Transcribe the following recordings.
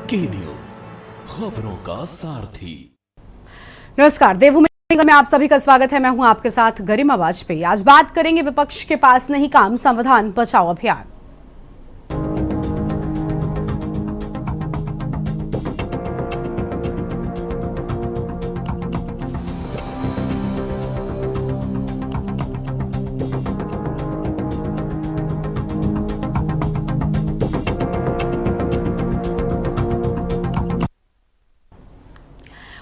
के न्यूज, खबरों का सारथी। नमस्कार, देवभूमि में आप सभी का स्वागत है। मैं हूं आपके साथ गरिमा वाजपेयी। आज बात करेंगे विपक्ष के पास नहीं काम, संविधान बचाओ अभियान।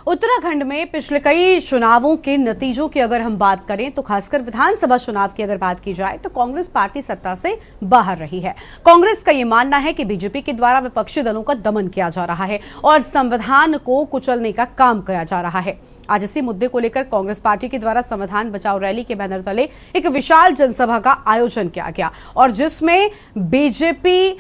उत्तराखंड में पिछले कई चुनावों के नतीजों की अगर हम बात करें तो खासकर विधानसभा चुनाव की अगर बात की जाए तो कांग्रेस पार्टी सत्ता से बाहर रही है। कांग्रेस का यह मानना है कि बीजेपी के द्वारा विपक्षी दलों का दमन किया जा रहा है और संविधान को कुचलने का काम किया जा रहा है। आज इसी मुद्दे को लेकर कांग्रेस पार्टी के द्वारा संविधान बचाओ रैली के बैनर तले एक विशाल जनसभा का आयोजन किया गया और जिसमें बीजेपी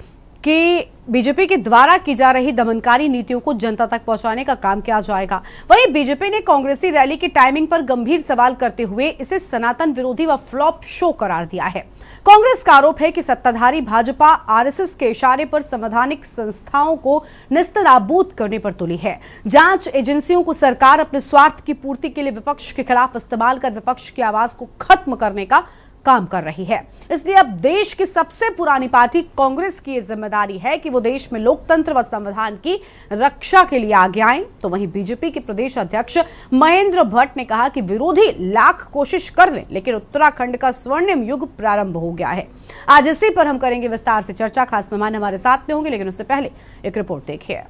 के द्वारा की जा रही दमनकारी नीतियों को जनता तक पहुंचाने का काम किया जाएगा। वहीं बीजेपी ने कांग्रेसी रैली की टाइमिंग पर गंभीर सवाल करते हुए इसे सनातन विरोधी व फ्लॉप शो करार दिया है। कांग्रेस का आरोप है कि सत्ताधारी भाजपा आरएसएस के इशारे पर संवैधानिक संस्थाओं को निस्तनाबूद करने पर तुली है। जांच एजेंसियों को सरकार अपने स्वार्थ की पूर्ति के लिए विपक्ष के खिलाफ इस्तेमाल कर विपक्ष की आवाज को खत्म करने का काम कर रही है। इसलिए अब देश की सबसे पुरानी पार्टी कांग्रेस की यह जिम्मेदारी है कि वो देश में लोकतंत्र व संविधान की रक्षा के लिए आगे आए। तो वहीं बीजेपी के प्रदेश अध्यक्ष महेंद्र भट्ट ने कहा कि विरोधी लाख कोशिश कर लें लेकिन उत्तराखंड का स्वर्णिम युग प्रारंभ हो गया है। आज इसी पर हम करेंगे विस्तार से चर्चा। खास मेहमान हमारे साथ में होंगे, लेकिन उससे पहले एक रिपोर्ट देखिए।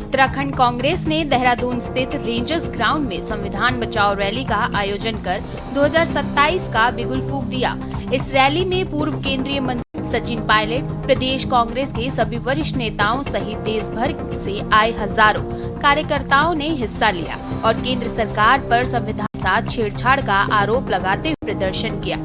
उत्तराखंड कांग्रेस ने देहरादून स्थित रेंजर्स ग्राउंड में संविधान बचाओ रैली का आयोजन कर 2027 का बिगुल फूंक दिया। इस रैली में पूर्व केंद्रीय मंत्री सचिन पायलट, प्रदेश कांग्रेस के सभी वरिष्ठ नेताओं सहित देश भर से आए हजारों कार्यकर्ताओं ने हिस्सा लिया और केंद्र सरकार पर संविधान के साथ छेड़छाड़ का आरोप लगाते हुए प्रदर्शन किया,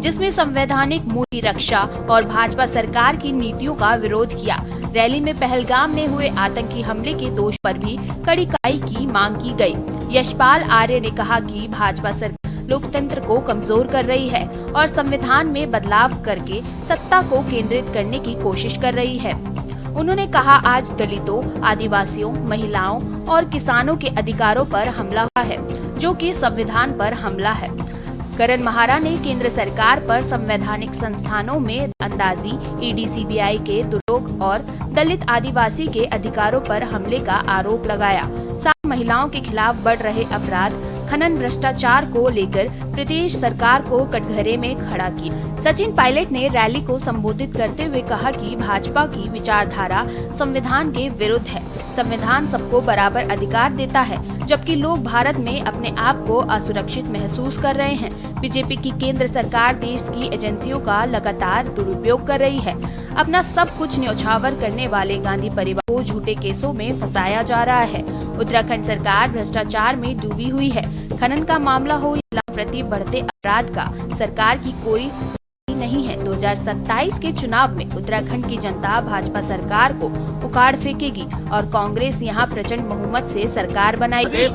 जिसमें संवैधानिक मूल्य रक्षा और भाजपा सरकार की नीतियों का विरोध किया। रैली में पहलगाम में हुए आतंकी हमले के दोष पर भी कड़ी कार्रवाई की मांग की गई। यशपाल आर्य ने कहा कि भाजपा सरकार लोकतंत्र को कमजोर कर रही है और संविधान में बदलाव करके सत्ता को केंद्रित करने की कोशिश कर रही है। उन्होंने कहा, आज दलितों, आदिवासियों, महिलाओं और किसानों के अधिकारों पर हमला हुआ है, जो कि संविधान पर हमला है। करण महारा ने केंद्र सरकार पर संवैधानिक संस्थानों में अंदाजी, ईडी, सीबीआई के दुरुपयोग और दलित आदिवासी के अधिकारों पर हमले का आरोप लगाया। साथ महिलाओं के खिलाफ बढ़ रहे अपराध, खनन, भ्रष्टाचार को लेकर प्रदेश सरकार को कटघरे में खड़ा किया। सचिन पायलट ने रैली को संबोधित करते हुए कहा कि भाजपा की विचारधारा संविधान के विरुद्ध है। संविधान सबको बराबर अधिकार देता है, जबकि लोग भारत में अपने आप को असुरक्षित महसूस कर रहे हैं। बीजेपी की केंद्र सरकार देश की एजेंसियों का लगातार दुरुपयोग कर रही है। अपना सब कुछ न्यौछावर करने वाले गांधी परिवार को झूठे केसों में फंसाया जा रहा है। उत्तराखंड सरकार भ्रष्टाचार में डूबी हुई है। खनन का मामला हो या प्रति बढ़ते अपराध का, सरकार की कोई नहीं है। 2027 के चुनाव में उत्तराखंड की जनता भाजपा सरकार को उखाड़ फेंकेगी और कांग्रेस यहां प्रचंड बहुमत से सरकार बनाएगी।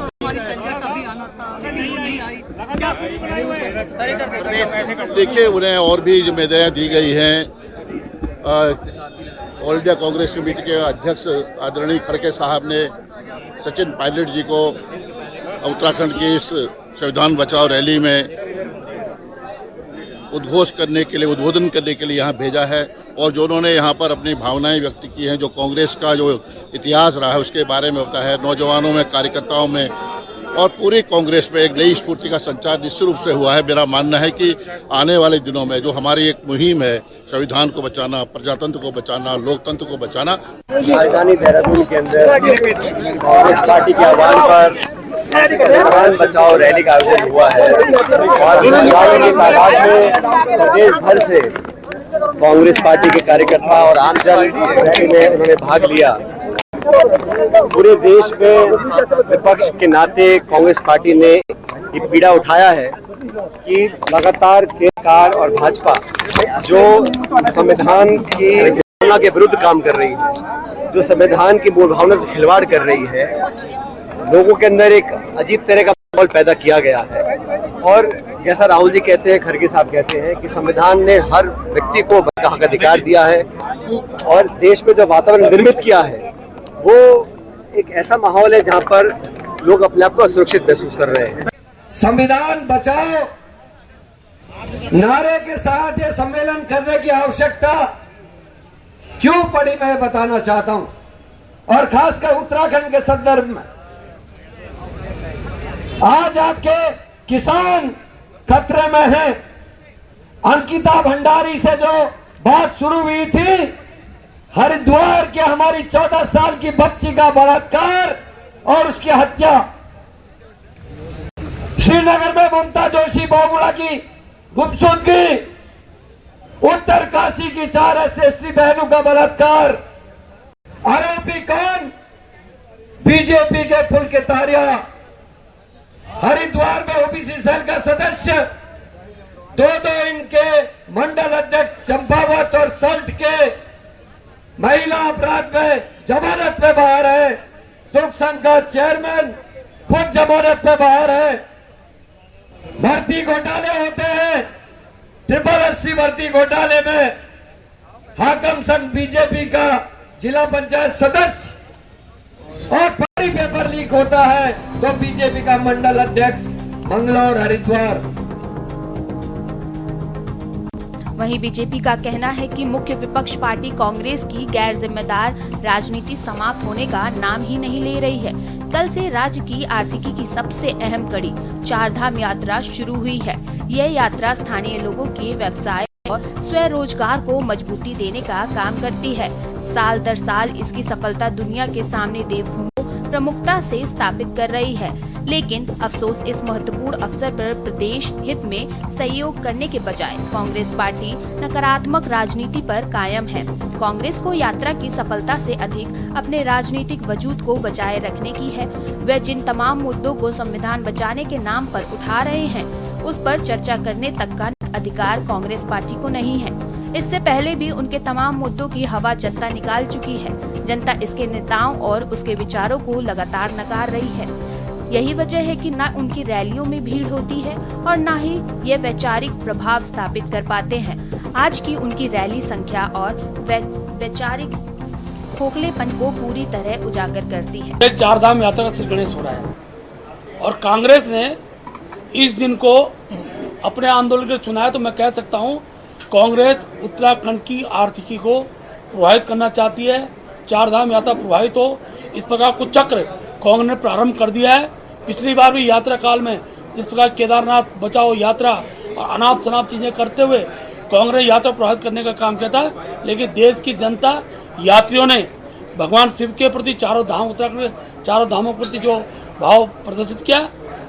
देखिए, उन्हें और भी जिम्मेदारियां दी गई हैं। ऑल इंडिया कांग्रेस कमेटी के अध्यक्ष आदरणीय खड़गे साहब ने सचिन पायलट जी को उत्तराखंड की इस संविधान बचाओ रैली में उद्घोष करने के लिए, उद्बोधन करने के लिए यहाँ भेजा है और जो उन्होंने यहाँ पर अपनी भावनाएं व्यक्त की हैं, जो कांग्रेस का जो इतिहास रहा है उसके बारे में होता है, नौजवानों में, कार्यकर्ताओं में और पूरी कांग्रेस में एक नई स्फूर्ति का संचार निश्चित रूप से हुआ है। मेरा मानना है कि आने वाले दिनों में जो हमारी एक मुहिम है, संविधान को बचाना, प्रजातंत्र को बचाना, लोकतंत्र को बचाना, राजधानी देहरादून के अंदर कांग्रेस पार्टी के आह्वान पर संविधान बचाओ रैली का आयोजन हुआ है और हजारों की तादाद में प्रदेश भर से कांग्रेस पार्टी के कार्यकर्ता और आमजन रैली में उन्होंने भाग लिया। पूरे देश में विपक्ष के नाते कांग्रेस पार्टी ने ये पीड़ा उठाया है कि लगातार केंद्र सरकार और भाजपा जो संविधान की भावना के विरुद्ध काम कर रही है, जो संविधान की मूल भावना से खिलवाड़ कर रही है, लोगों के अंदर एक अजीब तरह का माहौल पैदा किया गया है और जैसा राहुल जी कहते हैं, खड़गे साहब कहते हैं कि संविधान ने हर व्यक्ति को का हक अधिकार दिया है और देश में जो वातावरण निर्मित किया है वो एक ऐसा माहौल है जहां पर लोग अपने आप को सुरक्षित महसूस कर रहे हैं। संविधान बचाओ नारे के साथ ये सम्मेलन करने की आवश्यकता क्यों पड़ी, मैं बताना चाहता हूं। और खासकर उत्तराखंड के संदर्भ में आज आपके किसान खतरे में हैं। अंकिता भंडारी से जो बात शुरू हुई थी, हरिद्वार के हमारी 14 साल की बच्ची का बलात्कार और उसकी हत्या, श्रीनगर में ममता जोशी बहुगुणा की गुमशुदगी, उत्तर काशी की 4 एससी बहनों का बलात्कार, आरोपी कौन? बीजेपी के पुलकितारिया, हरिद्वार में ओबीसी सेल का सदस्य, दो इनके मंडल अध्यक्ष चंपावत और सल्ट के महिला अपराध में जमानत पे बाहर है, दुख संघ का चेयरमैन खुद जमानत पे बाहर है। भर्ती घोटाले होते हैं, 888 भर्ती घोटाले में हाकम संघ बीजेपी का जिला पंचायत सदस्य, और पानी पेपर लीक होता है तो बीजेपी का मंडल अध्यक्ष मंगलौर हरिद्वार। वहीं बीजेपी का कहना है कि मुख्य विपक्ष पार्टी कांग्रेस की गैर जिम्मेदार राजनीति समाप्त होने का नाम ही नहीं ले रही है। कल से राज्य की आर्थिकी की सबसे अहम कड़ी चारधाम यात्रा शुरू हुई है। यह यात्रा स्थानीय लोगों के व्यवसाय और स्वरोजगार को मजबूती देने का काम करती है। साल दर साल इसकी सफलता दुनिया के सामने देवभूमि को प्रमुखता से स्थापित कर रही है। लेकिन अफसोस इस महत्वपूर्ण अवसर पर प्रदेश हित में सहयोग करने के बजाय कांग्रेस पार्टी नकारात्मक राजनीति पर कायम है। कांग्रेस को यात्रा की सफलता से अधिक अपने राजनीतिक वजूद को बचाए रखने की है। वे जिन तमाम मुद्दों को संविधान बचाने के नाम पर उठा रहे हैं, उस पर चर्चा करने तक का अधिकार कांग्रेस पार्टी को नहीं है। इससे पहले भी उनके तमाम मुद्दों की हवा जनता निकाल चुकी है। जनता इसके नेताओं और उसके विचारों को लगातार नकार रही है। यही वजह है कि न उनकी रैलियों में भीड़ होती है और न ही ये वैचारिक प्रभाव स्थापित कर पाते हैं। आज की उनकी रैली संख्या और वैचारिक खोखलेपन को पूरी तरह उजागर करती है। चारधाम यात्रा का श्री गणेश हो रहा है और कांग्रेस ने इस दिन को अपने आंदोलन के चुना है, तो मैं कह सकता हूँ कांग्रेस उत्तराखंड की आर्थिकी को प्रभावित करना चाहती है। चारधाम यात्रा प्रभावित हो, इस प्रकार कुछ चक्र कांग्रेस ने प्रारंभ कर दिया है। पिछली बार भी यात्रा काल में जिस प्रकार केदारनाथ बचाओ यात्रा और अनाप शनाप चीजें करते हुए कांग्रेस यात्रा प्रभावित करने का काम किया था, लेकिन देश की जनता यात्रियों ने भगवान शिव के प्रति चारों धाम उत्तराखंड में चारों धामों के प्रति जो भाव प्रदर्शित किया,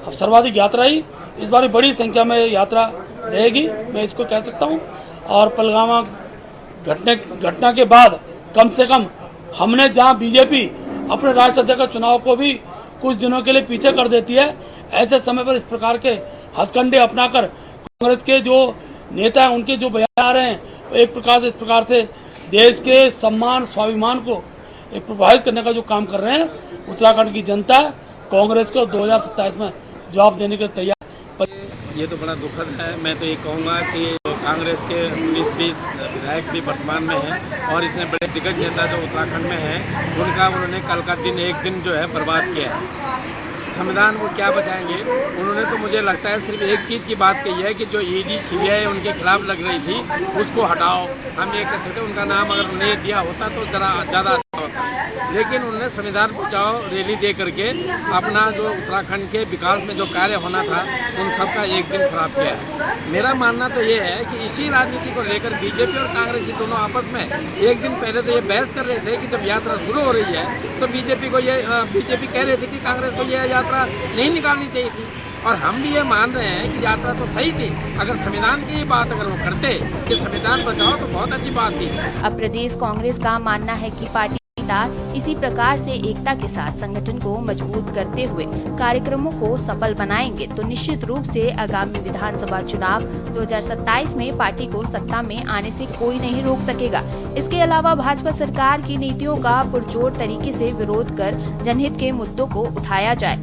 अब सर्वाधिक यात्रा ही इस बार बड़ी संख्या में यात्रा रहेगी, मैं इसको कह सकता हूँ। और पहलगाम घटना के बाद कम से कम हमने जहाँ बीजेपी अपने राष्ट्रीय अध्यक्ष का चुनाव को भी कुछ दिनों के लिए पीछे कर देती है, ऐसे समय पर इस प्रकार के हथकंडे अपनाकर कांग्रेस के जो नेता हैं उनके जो बयान आ रहे हैं, एक प्रकार से इस प्रकार से देश के सम्मान स्वाभिमान को एक प्रभावित करने का जो काम कर रहे हैं। उत्तराखंड की जनता कांग्रेस को 2027 में जवाब देने के लिए तैयार। ये तो बड़ा दुखद है। मैं तो ये कहूँगा कि कांग्रेस के 19-20 विधायक भी वर्तमान में हैं और इतने बड़े दिग्गज नेता जो उत्तराखंड में हैं, उन्होंने कल का दिन एक दिन जो है बर्बाद किया है। संविधान को क्या बचाएंगे? उन्होंने तो मुझे लगता है सिर्फ एक चीज़ की बात कही है कि जो ईडी सीबीआई उनके खिलाफ लग रही थी उसको हटाओ। हम ये कह सकते उनका नाम अगर उन्हें दिया होता तो ज़रा ज़्यादा अच्छा होता, लेकिन उन्होंने संविधान बचाओ रैली दे करके अपना जो उत्तराखंड के विकास में जो कार्य होना था उन सब का एक दिन खराब किया है। मेरा मानना तो ये है कि इसी राजनीति को लेकर बीजेपी और कांग्रेस ही दोनों आपस में एक दिन पहले तो ये बहस कर रहे थे कि जब यात्रा शुरू हो रही है तो बीजेपी कह रहे थे कि कांग्रेस को यह यात्रा नहीं निकालनी चाहिए थी, और हम भी ये मान रहे हैं कि यात्रा तो सही थी। अगर संविधान की बात अगर वो करते कि संविधान बचाओ तो बहुत अच्छी बात थी। अब प्रदेश कांग्रेस का मानना है कि पार्टी इसी प्रकार से एकता के साथ संगठन को मजबूत करते हुए कार्यक्रमों को सफल बनाएंगे तो निश्चित रूप से आगामी विधानसभा चुनाव 2027 में पार्टी को सत्ता में आने से कोई नहीं रोक सकेगा। इसके अलावा भाजपा सरकार की नीतियों का पुरजोर तरीके से विरोध कर जनहित के मुद्दों को उठाया जाए।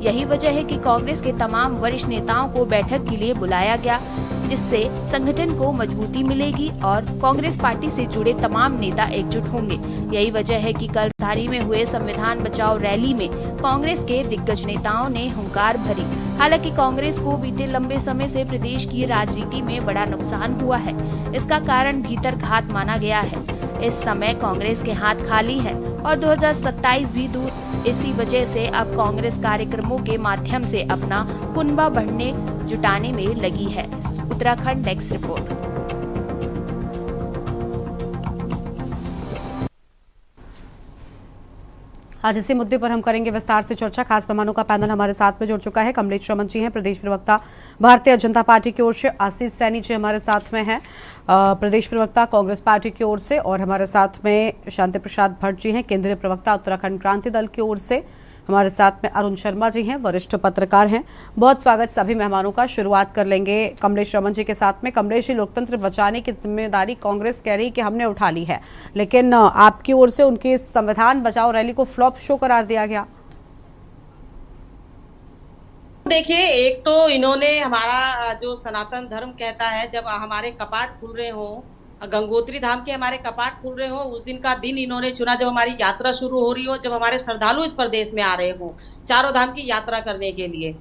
यही वजह है कि कांग्रेस के तमाम वरिष्ठ नेताओं को बैठक के लिए बुलाया गया, जिससे संगठन को मजबूती मिलेगी और कांग्रेस पार्टी से जुड़े तमाम नेता एकजुट होंगे। यही वजह है कि कल राजधानी में हुए संविधान बचाओ रैली में कांग्रेस के दिग्गज नेताओं ने हुंकार भरी। हालांकि कांग्रेस को बीते लंबे समय से प्रदेश की राजनीति में बड़ा नुकसान हुआ है। इसका कारण भीतर घात माना गया है। इस समय कांग्रेस के हाथ खाली है और 2027 भी दूर। इसी वजह से अब कांग्रेस कार्यक्रमों के माध्यम से अपना कुनबा बढ़ने जुटाने में लगी है। Uttarakhand desk report. आज इसी मुद्दे पर हम करेंगे विस्तार से चर्चा। खास मेहमानों का पैनल हमारे साथ में जुड़ चुका है। कमलेश रमन जी हैं, प्रदेश प्रवक्ता भारतीय जनता पार्टी की ओर से। आशीष सैनी जी हमारे साथ में हैं, प्रदेश प्रवक्ता कांग्रेस पार्टी की ओर से। और हमारे साथ में शांति प्रसाद भट्ट जी हैं, केंद्रीय प्रवक्ता उत्तराखंड क्रांति दल की ओर से। हमारे साथ में अरुण शर्मा जी हैं, वरिष्ठ पत्रकार हैं। बहुत स्वागत सभी मेहमानों का। शुरुआत कर लेंगे कमलेश रमन जी के साथ में। कमलेश जी, लोकतंत्र बचाने की जिम्मेदारी कांग्रेस कह रही कि हमने उठा ली है, लेकिन आपकी ओर से उनकी संविधान बचाओ रैली को फ्लॉप शो करार दिया गया। देखिए, एक तो इन्होंने हमारा जो सनातन धर्म कहता है, जब हमारे कपाट खुल रहे हों, गंगोत्री धाम के हमारे कपाट खुल रहे हो, उस दिन का दिन इन्होंने चुना जब हमारी यात्रा शुरू हो रही हो, जब हमारे श्रद्धालु इस प्रदेश में आ रहे हो चारों धाम की यात्रा करने के लिए।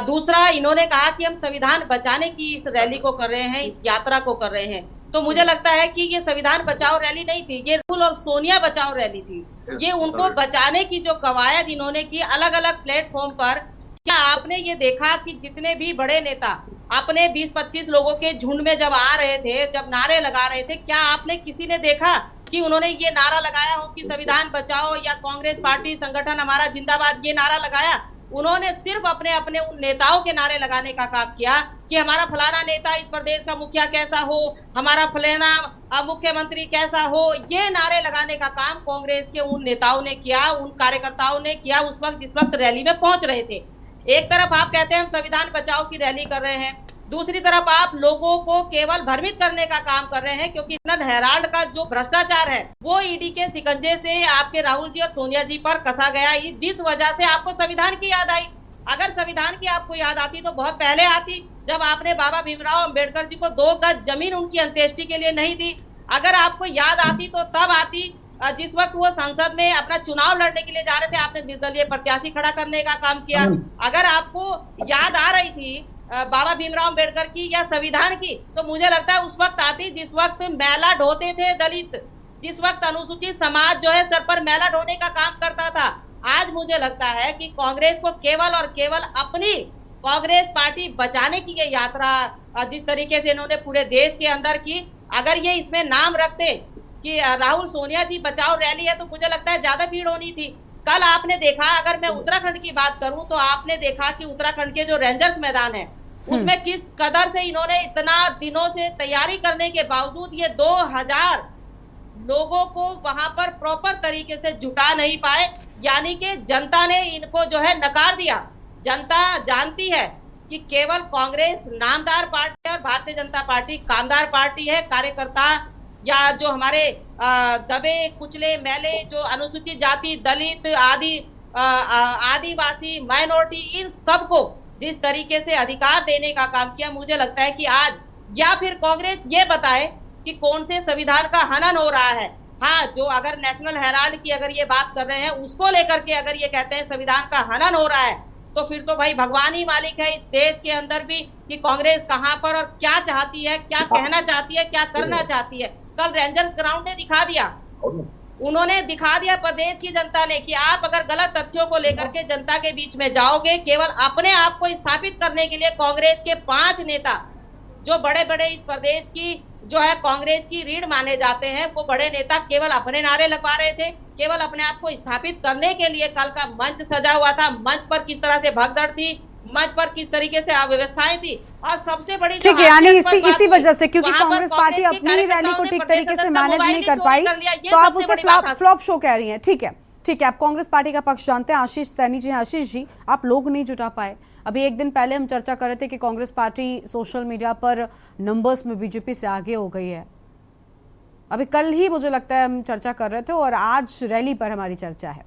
दूसरा, इन्होंने कहा कि हम संविधान बचाने की इस रैली को कर रहे हैं, इस यात्रा को कर रहे हैं। तो मुझे लगता है कि ये संविधान बचाओ रैली नहीं थी, ये राहुल और सोनिया बचाओ रैली थी। ये उनको बचाने की जो कवायद इन्होंने की अलग अलग प्लेटफॉर्म पर। क्या आपने ये देखा कि जितने भी बड़े नेता अपने 20-25 लोगों के झुंड में जब आ रहे थे, जब नारे लगा रहे थे, क्या आपने किसी ने देखा कि उन्होंने ये नारा लगाया हो कि संविधान बचाओ या कांग्रेस पार्टी संगठन हमारा जिंदाबाद, ये नारा लगाया? उन्होंने सिर्फ अपने अपने उन नेताओं के नारे लगाने का काम किया कि हमारा फलाना नेता इस प्रदेश का मुखिया कैसा हो, हमारा फलाना मुख्यमंत्री कैसा हो। ये नारे लगाने का काम कांग्रेस के उन नेताओं ने किया, उन कार्यकर्ताओं ने किया उस वक्त जिस वक्त रैली में पहुंच रहे थे। एक तरफ आप कहते हैं हम संविधान बचाओ की रैली कर रहे हैं, दूसरी तरफ आप लोगों को केवल भ्रमित करने का काम कर रहे हैं, क्योंकि इतना हेराल्ड का जो भ्रष्टाचार है वो ईडी के शिकंजे से आपके राहुल जी और सोनिया जी पर कसा गया, जिस वजह से आपको संविधान की याद आई। अगर संविधान की आपको याद आती तो बहुत पहले आती, जब आपने बाबा भीमराव अंबेडकर जी को 2 गज जमीन उनकी अंत्येष्टि के लिए नहीं दी। अगर आपको याद आती तो तब आती जिस वक्त वो संसद में अपना चुनाव लड़ने के लिए जा रहे थे, आपने निर्दलीय प्रत्याशी खड़ा करने का काम किया। अगर आपको याद आ रही थी बाबा भीमराव अंबेडकर की या संविधान की, तो मुझे लगता है उस वक्त आती जिस वक्त मैला ढोते थे दलित, जिस वक्त अनुसूचित समाज जो है सर पर मैला ढोने का काम करता था। आज मुझे लगता है कि कांग्रेस को केवल और केवल अपनी कांग्रेस पार्टी बचाने की ये यात्रा जिस तरीके से इन्होंने पूरे देश के अंदर की, अगर ये इसमें नाम रखते कि राहुल सोनिया जी बचाओ रैली है, तो मुझे लगता है ज्यादा भीड़ होनी थी। कल आपने देखा, अगर मैं उत्तराखंड की बात करूं तो आपने देखा कि उत्तराखंड के जो रेंजर्स मैदान है उसमें किस कदर से इन्होंने इतना दिनों से तैयारी करने के बावजूद ये 2000 लोगों को वहां पर प्रॉपर तरीके से जुटा नहीं पाए, यानी कि जनता ने इनको जो है नकार दिया। जनता जानती है कि केवल कांग्रेस नामदार पार्टी और भारतीय जनता पार्टी कामदार पार्टी है। कार्यकर्ता या जो हमारे दबे कुचले मैले जो अनुसूचित जाति, दलित आदिवासी, माइनॉरिटी, इन सबको जिस तरीके से अधिकार देने का काम किया, मुझे लगता है कि आज या फिर कांग्रेस ये बताए कि कौन से संविधान का हनन हो रहा है। हाँ, जो अगर नेशनल हेराल्ड की अगर ये बात कर रहे हैं उसको लेकर के अगर ये कहते हैं संविधान का हनन हो रहा है, तो फिर तो भाई भगवान ही मालिक है इस देश के अंदर भी कि कांग्रेस कहां पर और क्या चाहती है, क्या कहना चाहती है, क्या करना चाहती है। कल रेंजर ग्राउंड ने दिखा दिया, उन्होंने दिखा दिया प्रदेश की जनता ने कि आप अगर गलत तथ्यों को लेकर के जनता के बीच में जाओगे, केवल अपने आप को स्थापित करने के लिए कांग्रेस के 5 नेता जो बड़े बड़े इस प्रदेश की जो है कांग्रेस की रीढ़ माने जाते हैं, वो बड़े नेता केवल अपने नारे लगवा रहे थे, केवल अपने आप को स्थापित करने के लिए कल का मंच सजा हुआ था। मंच पर किस तरह से भगदड़ थी, मंच पर किस तरीके से अव्यवस्थाएं थी, और सबसे बड़ी ठीक है, यानी इसी वजह से क्योंकि कांग्रेस पार्टी अपनी रैली को ठीक तरीके से मैनेज नहीं कर पाई, तो आप उसे फ्लॉप शो कह रही हैं। ठीक है, आप कांग्रेस पार्टी का पक्ष जानते हैं। आशीष सैनी जी हैं। आशीष जी, आप लोग नहीं जुटा पाए। अभी एक दिन पहले हम चर्चा कर रहे थे कि कांग्रेस पार्टी सोशल मीडिया पर नंबर्स में बीजेपी से आगे हो गई है। अभी कल ही मुझे लगता है हम चर्चा कर रहे थे और आज रैली पर हमारी चर्चा है।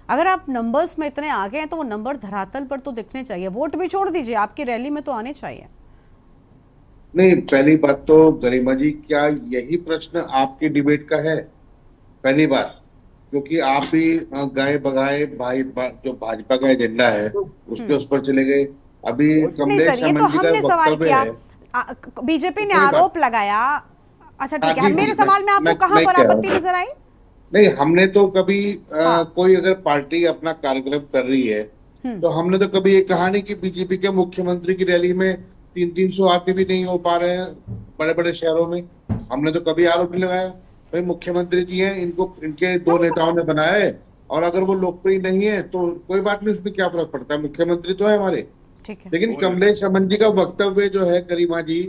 अगर आप नंबर्स में इतने आगे हैं तो वो नंबर धरातल पर तो दिखने चाहिए। वोट भी छोड़ दीजिए, आपकी रैली में तो आने चाहिए। नहीं, पहली बात तो गरिमा जी, क्या यही प्रश्न आपकी डिबेट का है? पहली बात, क्योंकि आप भी गाय बगाए भाई जो भाजपा का एजेंडा है उसके उस पर चले गए। अभी नहीं कमलेश सर, ये तो अमन जी हमने का सवाल वक्तव्य किया, है। बीजेपी ने कोई बात- आरोप लगाया। अच्छा ठीक हाँ, है, जी, मेरे जी, सवाल में आपको मैं कहाँ पर कह रहा आपत्ति हूँ। नजर आई? नहीं, हमने तो कभी हाँ। कोई अगर पार्टी अपना कार्यक्रम कर रही है तो हमने तो कभी ये कहा नहीं कि बीजेपी के मुख्यमंत्री की रैली में 300 आदमी भी नहीं हो पा रहे हैं बड़े बड़े शहरों में। हमने तो कभी आरोप नहीं लगाया। भाई मुख्यमंत्री जी हैं, इनको इनके दो नेताओं ने बनाया है, और अगर वो लोकप्रिय नहीं है तो कोई बात नहीं, उसमें क्या फर्क पड़ता है, मुख्यमंत्री तो है हमारे। ठीक है। लेकिन कमलेश अमन जी का वक्तव्य जो है गरिमा जी,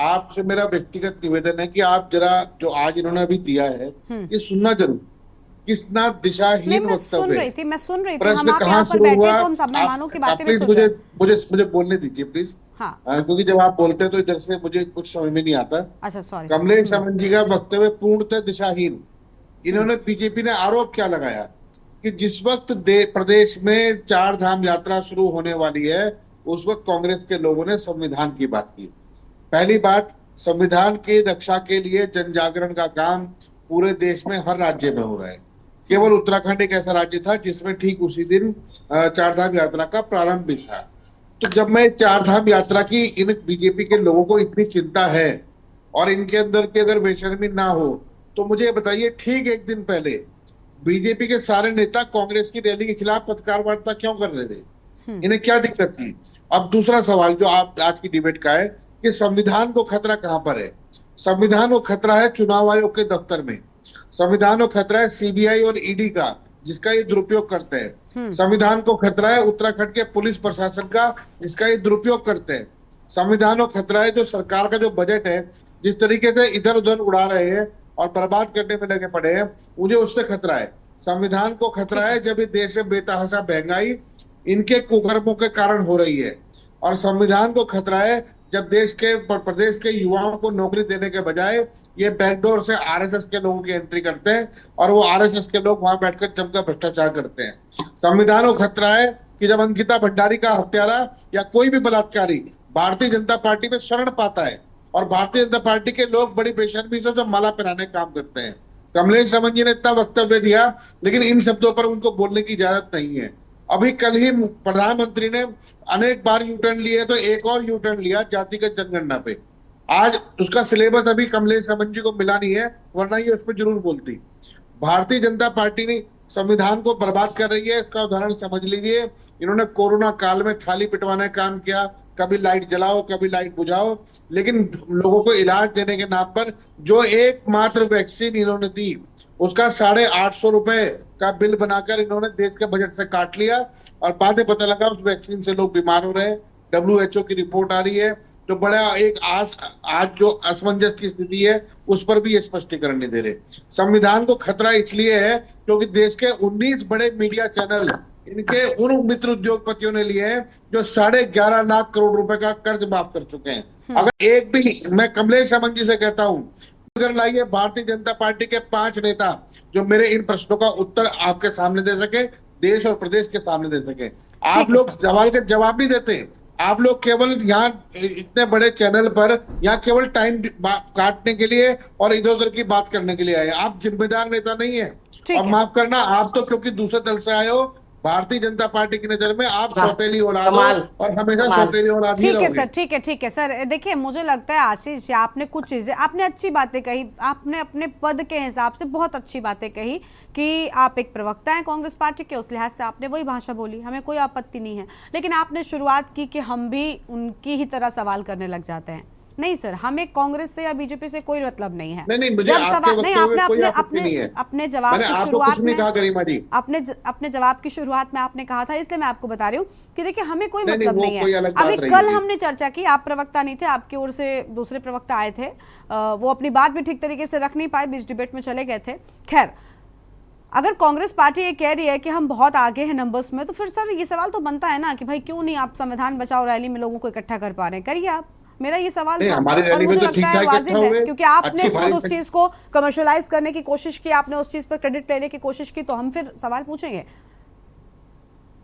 आपसे मेरा व्यक्तिगत निवेदन है कि आप जरा जो आज इन्होंने अभी दिया है ये सुनना जरूर। कितना नहीं, दिशाहीन मैं सुन वक्तव्य रही है। थी, मैं सुन रही थी। प्रश्न हम आप कहाँ यहाँ पर शुरू बैठे हुआ? तो हम सब मेहमानों की बातें भी प्लीज सुन मुझे रहे हैं। मुझे बोलने दीजिए प्लीज। हाँ, क्योंकि जब आप बोलते हैं तो इधर से मुझे कुछ समझ में नहीं आता। अच्छा सॉरी। कमलेश अमन जी का वक्तव्य पूर्णतः दिशाहीन। इन्होंने बीजेपी ने आरोप क्या लगाया कि जिस वक्त प्रदेश में 4 धाम यात्रा शुरू होने वाली है उस वक्त कांग्रेस के लोगों ने संविधान की बात की। पहली बात, संविधान की रक्षा के लिए जन जागरण का काम पूरे देश में हर राज्य में हो रहा है। केवल उत्तराखंड एक ऐसा राज्य था जिसमें ठीक उसी दिन 4 धाम यात्रा का प्रारंभ भी था। तो जब मैं 4 धाम यात्रा की इन बीजेपी के लोगों को इतनी चिंता है और इनके अंदर की अगर बेशर्मी ना हो तो मुझे बताइए, ठीक एक दिन पहले बीजेपी के सारे नेता कांग्रेस की रैली के खिलाफ पत्रकार वार्ता क्यों कर रहे थे? इन्हें क्या दिक्कत थी? अब दूसरा सवाल जो आप आज की डिबेट का है कि संविधान को खतरा कहां पर है? संविधान को खतरा है चुनाव आयोग के दफ्तर में। संविधान को खतरा है सीबीआई और ईडी का, जिसका ये दुरुपयोग करते हैं। संविधान को खतरा है उत्तराखंड के पुलिस प्रशासन का, जिसका ये दुरुपयोग करते हैं। संविधान को खतरा है जो सरकार का जो बजट है, जिस तरीके से इधर उधर उड़ा रहे हैं और बर्बाद करने में लगे पड़े हैं, मुझे उससे खतरा है। संविधान को खतरा है जब ये देश में बेतहाशा महंगाई इनके कुकर्मों के कारण हो रही है, और संविधान को खतरा है जब देश के प्रदेश के युवाओं को नौकरी देने के बजाय ये बैकडोर से आरएसएस के लोगों की एंट्री करते हैं और वो आरएसएस के लोग वहां बैठकर जमकर भ्रष्टाचार करते हैं। संविधान को खतरा है कि जब अंकिता भंडारी का हत्यारा या कोई भी बलात्कारी भारतीय जनता पार्टी में शरण पाता है और भारतीय जनता पार्टी के लोग बड़ी बेशर्मी से उसे माला पहनाने का काम करते हैं। कमलेश अमन जी ने इतना वक्तव्य दिया, लेकिन इन शब्दों पर उनको बोलने की इजाजत नहीं है। अभी कल ही प्रधानमंत्री ने अनेक बार यू टर्न लिए, तो एक और यू टर्न लिया जातिगत जनगणना पे। आज उसका सिलेबस अभी कमलेश अमन जी को मिला नहीं है, वरना ये उस पर जरूर बोलती। भारतीय जनता पार्टी ने संविधान को बर्बाद कर रही है, इसका उदाहरण समझ लीजिए। इन्होंने कोरोना काल में थाली पिटवाने का काम किया, कभी लाइट जलाओ कभी लाइट बुझाओ, लेकिन लोगों को इलाज देने के नाम पर जो एकमात्र वैक्सीन इन्होंने दी उसका 850 रुपए का बिल बनाकर इन्होंने देश के बजट से काट लिया, और बाद में पता लगा उस वैक्सीन से लोग बीमार हो रहे हैं। WHO की रिपोर्ट आ रही है, तो बड़ा एक आज जो असमंजस की स्थिति है उस पर भी ये स्पष्टीकरण नहीं दे रहे। संविधान को खतरा इसलिए है क्योंकि देश के 19 बड़े मीडिया चैनल इनके उन मित्र उद्योगपतियों ने लिए हैं जो 11.5 लाख करोड़ रुपए का कर्ज माफ कर चुके हैं। अगर एक भी, मैं कमलेश अमन जी से कहता हूं, अगर लाइए भारतीय जनता पार्टी के 5 नेता जो मेरे इन प्रश्नों का उत्तर आपके सामने दे सके, देश और प्रदेश के सामने दे सके। आप लोग सवाल के जवाब नहीं देते, आप लोग केवल यहाँ इतने बड़े चैनल पर यहाँ केवल टाइम काटने के लिए और इधर उधर की बात करने के लिए आए। आप जिम्मेदार नेता नहीं है। और माफ करना, आप तो क्योंकि दूसरे दल से आए हो, भारतीय जनता पार्टी की नजर में आप सौतेली औलाद हो और हमेशा सौतेली औलाद ही रहोगे। ठीक है सर, ठीक है सर। देखिए, मुझे लगता है आशीष, आपने कुछ चीजें, आपने अच्छी बातें कही, आपने अपने पद के हिसाब से बहुत अच्छी बातें कही कि आप एक प्रवक्ता हैं कांग्रेस पार्टी के, उस लिहाज से आपने वही भाषा बोली, हमें कोई आपत्ति नहीं है। लेकिन आपने शुरुआत की कि हम भी उनकी ही तरह सवाल करने लग जाते हैं। नहीं सर, हमें कांग्रेस से या बीजेपी से कोई मतलब नहीं है। नहीं, मुझे आपके नहीं, अपने जवाब की शुरुआत में अपने जवाब की शुरुआत में आपने कहा था, इसलिए मैं आपको बता रही हूँ कि देखिए हमें कोई मतलब नहीं है। अभी कल हमने चर्चा की, आप प्रवक्ता नहीं थे, आपकी ओर से दूसरे प्रवक्ता आए थे, वो अपनी बात भी ठीक तरीके से रख नहीं पाए, बीच डिबेट में चले गए थे। खैर, अगर कांग्रेस पार्टी ये कह रही है कि हम बहुत आगे हैं नंबर्स में, तो फिर सर ये सवाल तो बनता है ना कि भाई क्यों नहीं आप संविधान बचाओ रैली में लोगों को इकट्ठा कर पा रहे हैं? करिए आप। मेरा ये सवाल था और मुझे लगता है वाजिब है, क्योंकि आपने खुद उस चीज को कमर्शियलाइज करने की कोशिश की, आपने उस चीज पर क्रेडिट लेने की कोशिश की, तो हम फिर सवाल पूछेंगे।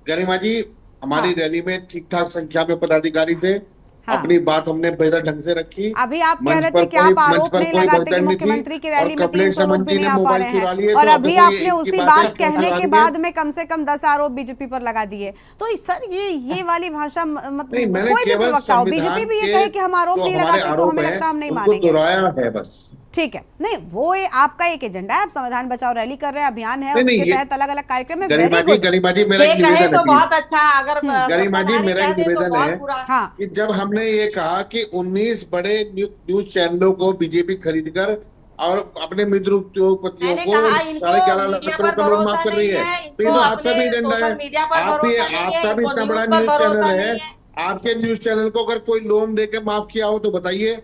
गरिमा जी, हमारी हाँ। रैली में ठीक ठाक संख्या में पदाधिकारी थे। हाँ। अपनी बात हमने बेहतर ढंग से रखी। अभी आप कह मंच रहे पर थे कि आप मंच आरोप पर नहीं कोई लगाते कि भगदड़ नहीं मुख्यमंत्री थी की रैली और में कपिलेश 300 लोग रमन भी जी नहीं ने आ पा मोबाइल रहे चुरा लिए, हैं, और तो अभी देखो आपने ये उसी इनकी बात बातें क्यों कहने चुरा के दी बाद है? में कम से कम 10 आरोप बीजेपी पर लगा दिए। तो सर ये वाली भाषा नहीं, मतलब मैंने कोई भी केवल प्रवक्ता हो, संविधान बीजेपी भी ये के कहे कि हम आरोप जो नहीं हमारे लगाते तो आरोप हमें हैं, लगता हम नहीं उनको मानेंगे। दोहराया है बस। ठीक है, नहीं वो आपका एक एजेंडा है, आप संविधान बचाओ रैली कर रहे हैं, अभियान है, नहीं, उसके ये तहत अलग अलग कार्यक्रम है। गरिमा वेरी जी, गुड। गरिमा जी, मेरा ये एक कहे निवेदन है तो प्लीज। बहुत अच्छा, अगर गरिमा जी, सत्ताधारी मेरा कह एक दे तो निवेदन बहुत है बुरा। हाँ, कि जब हमने ये कहा कि 19 बड़े न्यूज चैनलों को बीजेपी खरीदकर और अपने मित्र उद्योगपतियों मैंने को कहा इनको 11.5 मीडिया लाख पर करोड़ माफ भरोसा कर रही नहीं है, है, तो ये इनको तो आपका अपने भी एजेंडा है। सोशल मीडिया पर आप भी भरोसा नहीं है, आपका भी इनको इतना बड़ा न्यूज पर न्यूज चैनल भरोसा है, नहीं है। आपके न्यूज चैनल को अगर कोई लोन देके माफ किया हो तो बताइए।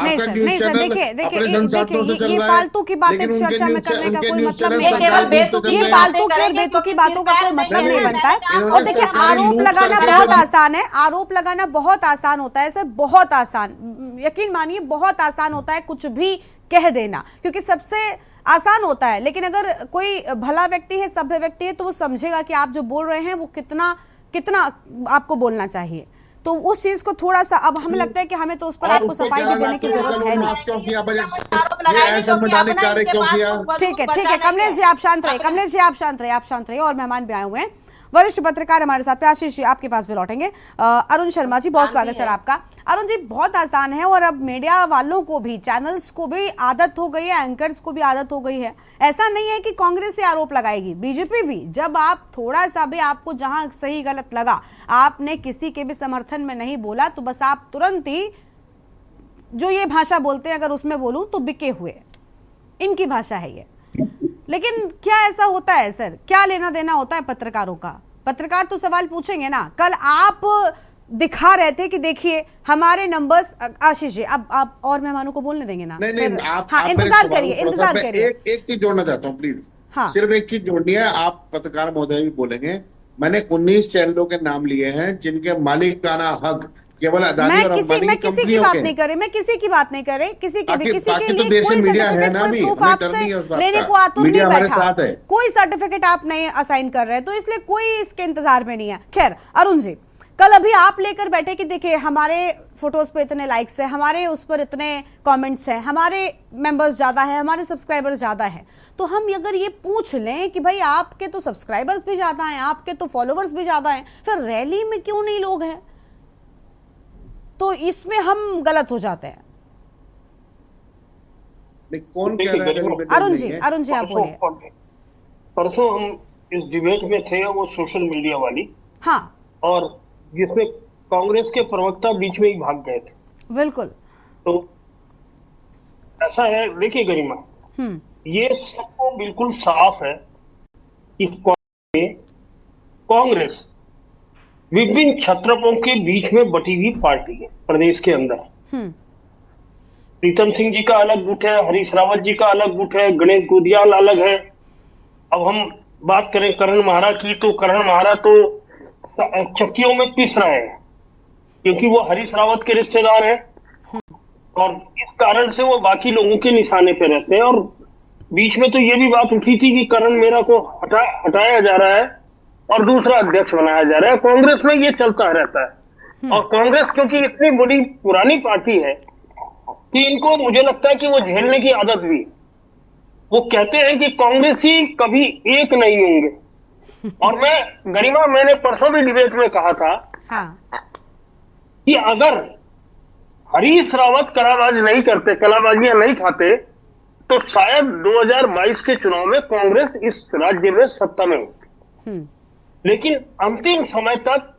नहीं आपका सर, न्यूज नहीं सर, चैनल देखिए अपने देखिए संसाधनों से चल ये रहा है, फालतू की बातें लेकिन उनके चर्चा में न्यूज करने का उनके कोई न्यूज मतलब चैनल नहीं ये बनता केवल है। सरकारी रूप से चल ये रहे हैं। फालतू की और करेंगे बेतुकी क्योंकि बातों का कोई सिर्फ मतलब नहीं नहीं कहना बनता है। चाहते हैं। और इन्होंने देखिए, सरकारी आरोप लूट लगाना करके बहुत जो- आसान है, आरोप लगाना बहुत आसान होता है सर, बहुत आसान, यकीन मानिए बहुत आसान होता है कुछ भी कह देना, क्योंकि सबसे आसान होता है। लेकिन अगर कोई भला व्यक्ति है, सभ्य व्यक्ति है, तो वो समझेगा कि आप जो बोल रहे हैं वो कितना कितना आपको बोलना चाहिए। तो उस चीज को थोड़ा सा, अब हमें लगता है कि हमें तो उस पर और आपको उसको सफाई भी 11 देने लाख की करोड़ जरूरत का है लोन नहीं। माफ क्यों किया बजट से? आरोप ये लगाएंगे क्योंकि असंवैधानिक अपना कार्य इनके क्यों पास किया? कुछ बंदूक ठीक है, ठीक बचा है, नहीं कमलेश जी आप शांत रहिए, कमलेश जी आप शांत रहिए, आप शांत रहिए। और मेहमान भी आए हुए हैं, वरिष्ठ पत्रकार हमारे साथ हैं, आशीष जी आपके पास भी लौटेंगे। अरुण शर्मा जी, बहुत स्वागत सर आपका। अरुण जी, बहुत आसान है, और अब मीडिया वालों को भी, चैनल्स को भी आदत हो गई है, एंकर्स को भी आदत हो गई है। ऐसा नहीं है कि कांग्रेस से आरोप लगाएगी, बीजेपी भी। जब आप थोड़ा सा भी, आपको जहां सही गलत लगा, आपने किसी के भी समर्थन में नहीं बोला, तो बस आप तुरंत ही जो ये भाषा बोलते हैं, अगर उसमें बोलूं तो बिके हुए, इनकी भाषा है ये। लेकिन क्या ऐसा होता है सर, क्या लेना देना होता है पत्रकारों का? पत्रकार तो सवाल पूछेंगे ना। कल आप दिखा रहे थे कि देखिए हमारे नंबर्स, आशीष जी अब आप और मेहमानों को बोलने देंगे ना? नहीं, आप हाँ, मेरे इंतजार सवाल करिए, को थोड़ा सा इंतजार मैं करिए। एक चीज जोड़ना चाहता हूँ प्लीज। हाँ। सिर्फ एक चीज जोड़नी है, आप पत्रकार महोदय भी बोलेंगे। मैंने 19 चैनलों के नाम लिए हैं जिनके मालिकाना हक केवल अदानी और अंबानी मैं की किसी की कंपनियों बात के नहीं कर रही, मैं किसी की बात नहीं कर रही, किसी के भी, बाकी- किसी बाकी के तो लिए देश कोई में मीडिया है सर्टिफिकेट, ना कोई अभी, प्रूफ हमें डर आपसे नहीं है उस बात लेने का। को आतुर नहीं मीडिया हमारे बैठा, साथ है। कोई सर्टिफिकेट आप नहीं असाइन कर रहे, तो इसलिए कोई इसके इंतजार में नहीं है। खैर अरुण जी, कल अभी आप लेकर बैठे कि देखिए हमारे फोटोज पे इतने लाइक्स हैं, हमारे उस पर इतने कमेंट्स हैं, हमारे मेंबर्स ज्यादा है, हमारे सब्सक्राइबर्स ज्यादा है। तो हम अगर ये पूछ लें कि भाई आपके तो सब्सक्राइबर्स भी ज्यादा हैं, आपके तो फॉलोवर्स भी ज्यादा हैं, फिर रैली में क्यों नहीं लोग हैं? तो इसमें हम गलत हो जाते हैं। नहीं, कौन कह रहा है? अरुण जी आप बोलिए। परसों हम इस डिबेट में थे, वो सोशल मीडिया वाली, हाँ, और जिसमें कांग्रेस के प्रवक्ता बीच में ही भाग गए थे। बिल्कुल। तो ऐसा है, देखिए गरिमा, ये सबको बिल्कुल साफ है कि कांग्रेस विभिन्न छत्रपों के बीच में बटी हुई पार्टी है प्रदेश के अंदर। प्रीतम सिंह जी का अलग गुट है, हरीश रावत जी का अलग गुट है, गणेश गोदियाल अलग है। अब हम बात करें करण महारा की, तो करण महारा तो चक्कियों में पिस रहे हैं, क्योंकि वो हरीश रावत के रिश्तेदार हैं, और इस कारण से वो बाकी लोगों के निशाने पे रहते हैं। और बीच में तो ये भी बात उठी थी कि करण मेहरा को हटाया जा रहा है और दूसरा अध्यक्ष बनाया जा रहा है। कांग्रेस में ये चलता रहता है, और कांग्रेस क्योंकि इतनी बड़ी पुरानी पार्टी है कि इनको, मुझे लगता है कि वो झेलने की आदत भी। वो कहते हैं कि कांग्रेसी कभी एक नहीं होंगे। और मैं गरिमा, मैंने परसों भी डिबेट में कहा था कि अगर हरीश रावत कलाबाजी नहीं करते, कलाबाजियां नहीं खाते, तो शायद 2022 के चुनाव में कांग्रेस इस राज्य में सत्ता में होती। लेकिन अंतिम समय तक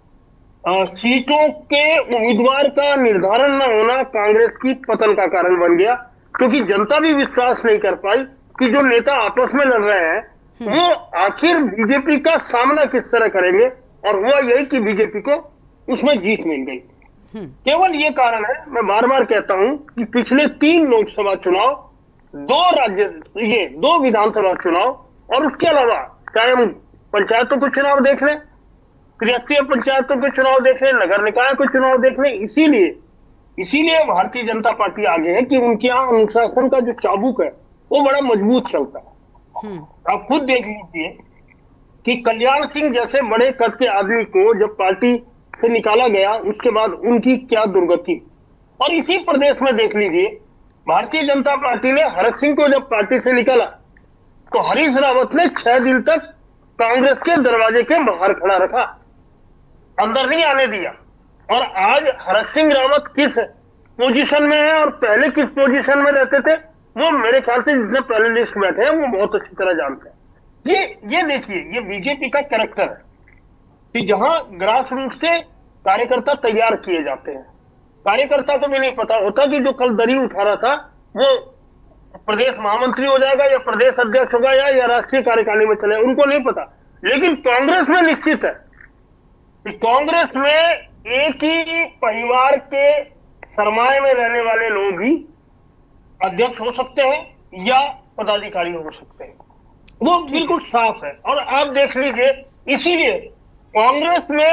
सीटों के उम्मीदवार का निर्धारण न होना कांग्रेस की पतन का कारण बन गया, क्योंकि जनता भी विश्वास नहीं कर पाई कि जो नेता आपस में लड़ रहे हैं वो आखिर बीजेपी का सामना किस तरह करेंगे। और हुआ यही कि बीजेपी को उसमें जीत मिल गई। केवल ये कारण है, मैं बार बार कहता हूं कि पिछले 3 लोकसभा चुनाव, 2 विधानसभा चुनाव, और उसके अलावा चाहे हम पंचायतों के चुनाव देख लें, त्रिस्तरीय पंचायतों के चुनाव देख लें, नगर निकाय के चुनाव देख लें, इसीलिए भारतीय जनता पार्टी आगे है कि उनके यहाँ अनुशासन का जो चाबुक है वो बड़ा मजबूत चलता है। आप खुद देख लीजिए कि कल्याण सिंह जैसे बड़े कद के आदमी को जब पार्टी से निकाला गया उसके बाद उनकी क्या दुर्गति। और इसी प्रदेश में देख लीजिए, भारतीय जनता पार्टी ने हरक सिंह को जब पार्टी से निकाला तो हरीश रावत ने 6 दिन तक कांग्रेस के दरवाजे के बाहर खड़ा रखा, अंदर नहीं आने दिया। और आज हरक सिंह रावत किस पोजीशन में है और पहले किस पोजीशन में रहते थे, वो मेरे ख्याल से जितने पहले लिस्ट बैठे हैं वो बहुत अच्छी तरह जानते हैं। ये देखिए, ये बीजेपी का कैरेक्टर है कि जहां ग्रास रूट से कार्यकर्ता तैयार किए जाते हैं। कार्यकर्ता को भी नहीं पता होता कि जो कल दरी उठा रहा था वो प्रदेश महामंत्री हो जाएगा या प्रदेश अध्यक्ष होगा या राष्ट्रीय कार्यकारिणी में चले, उनको नहीं पता। लेकिन कांग्रेस में निश्चित है कि कांग्रेस में एक ही परिवार के सरमाए में रहने वाले लोग ही अध्यक्ष हो सकते हैं या पदाधिकारी हो सकते हैं, वो बिल्कुल साफ है। और आप देख लीजिए, इसीलिए कांग्रेस में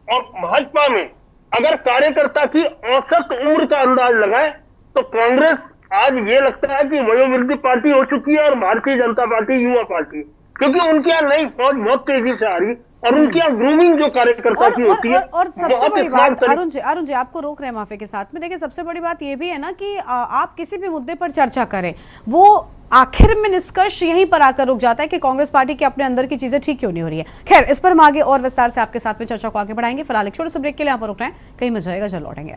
और भाजपा में अगर कार्यकर्ता की औसत उम्र का अंदाज लगाए तो कांग्रेस आज ये लगता है कि वयोवृद्ध पार्टी हो चुकी है और भारतीय जनता पार्टी युवा पार्टी है, क्योंकि उनके यहाँ नई फौज बहुत तेजी से आ रही और उनके यहाँ ग्रूमिंग जो कार्यकर्ता की होती है। और सबसे बड़ी बात, अरुण जी आपको रोक रहे हैं माफी के साथ में, देखिए सबसे बड़ी बात ये भी है ना कि आप किसी भी मुद्दे पर चर्चा करें, वो आखिर में निष्कर्ष यहीं पर आकर रुक जाता है कि कांग्रेस पार्टी के अपने अंदर की चीजें ठीक क्यों नहीं हो रही है। खैर, इस पर हम आगे और विस्तार से आपके साथ में चर्चा को आगे बढ़ाएंगे। फिलहाल एक छोटे से ब्रेक के लिए यहाँ पर रुक रहे हैं, कहीं मजा आएगा, चल लौटेंगे।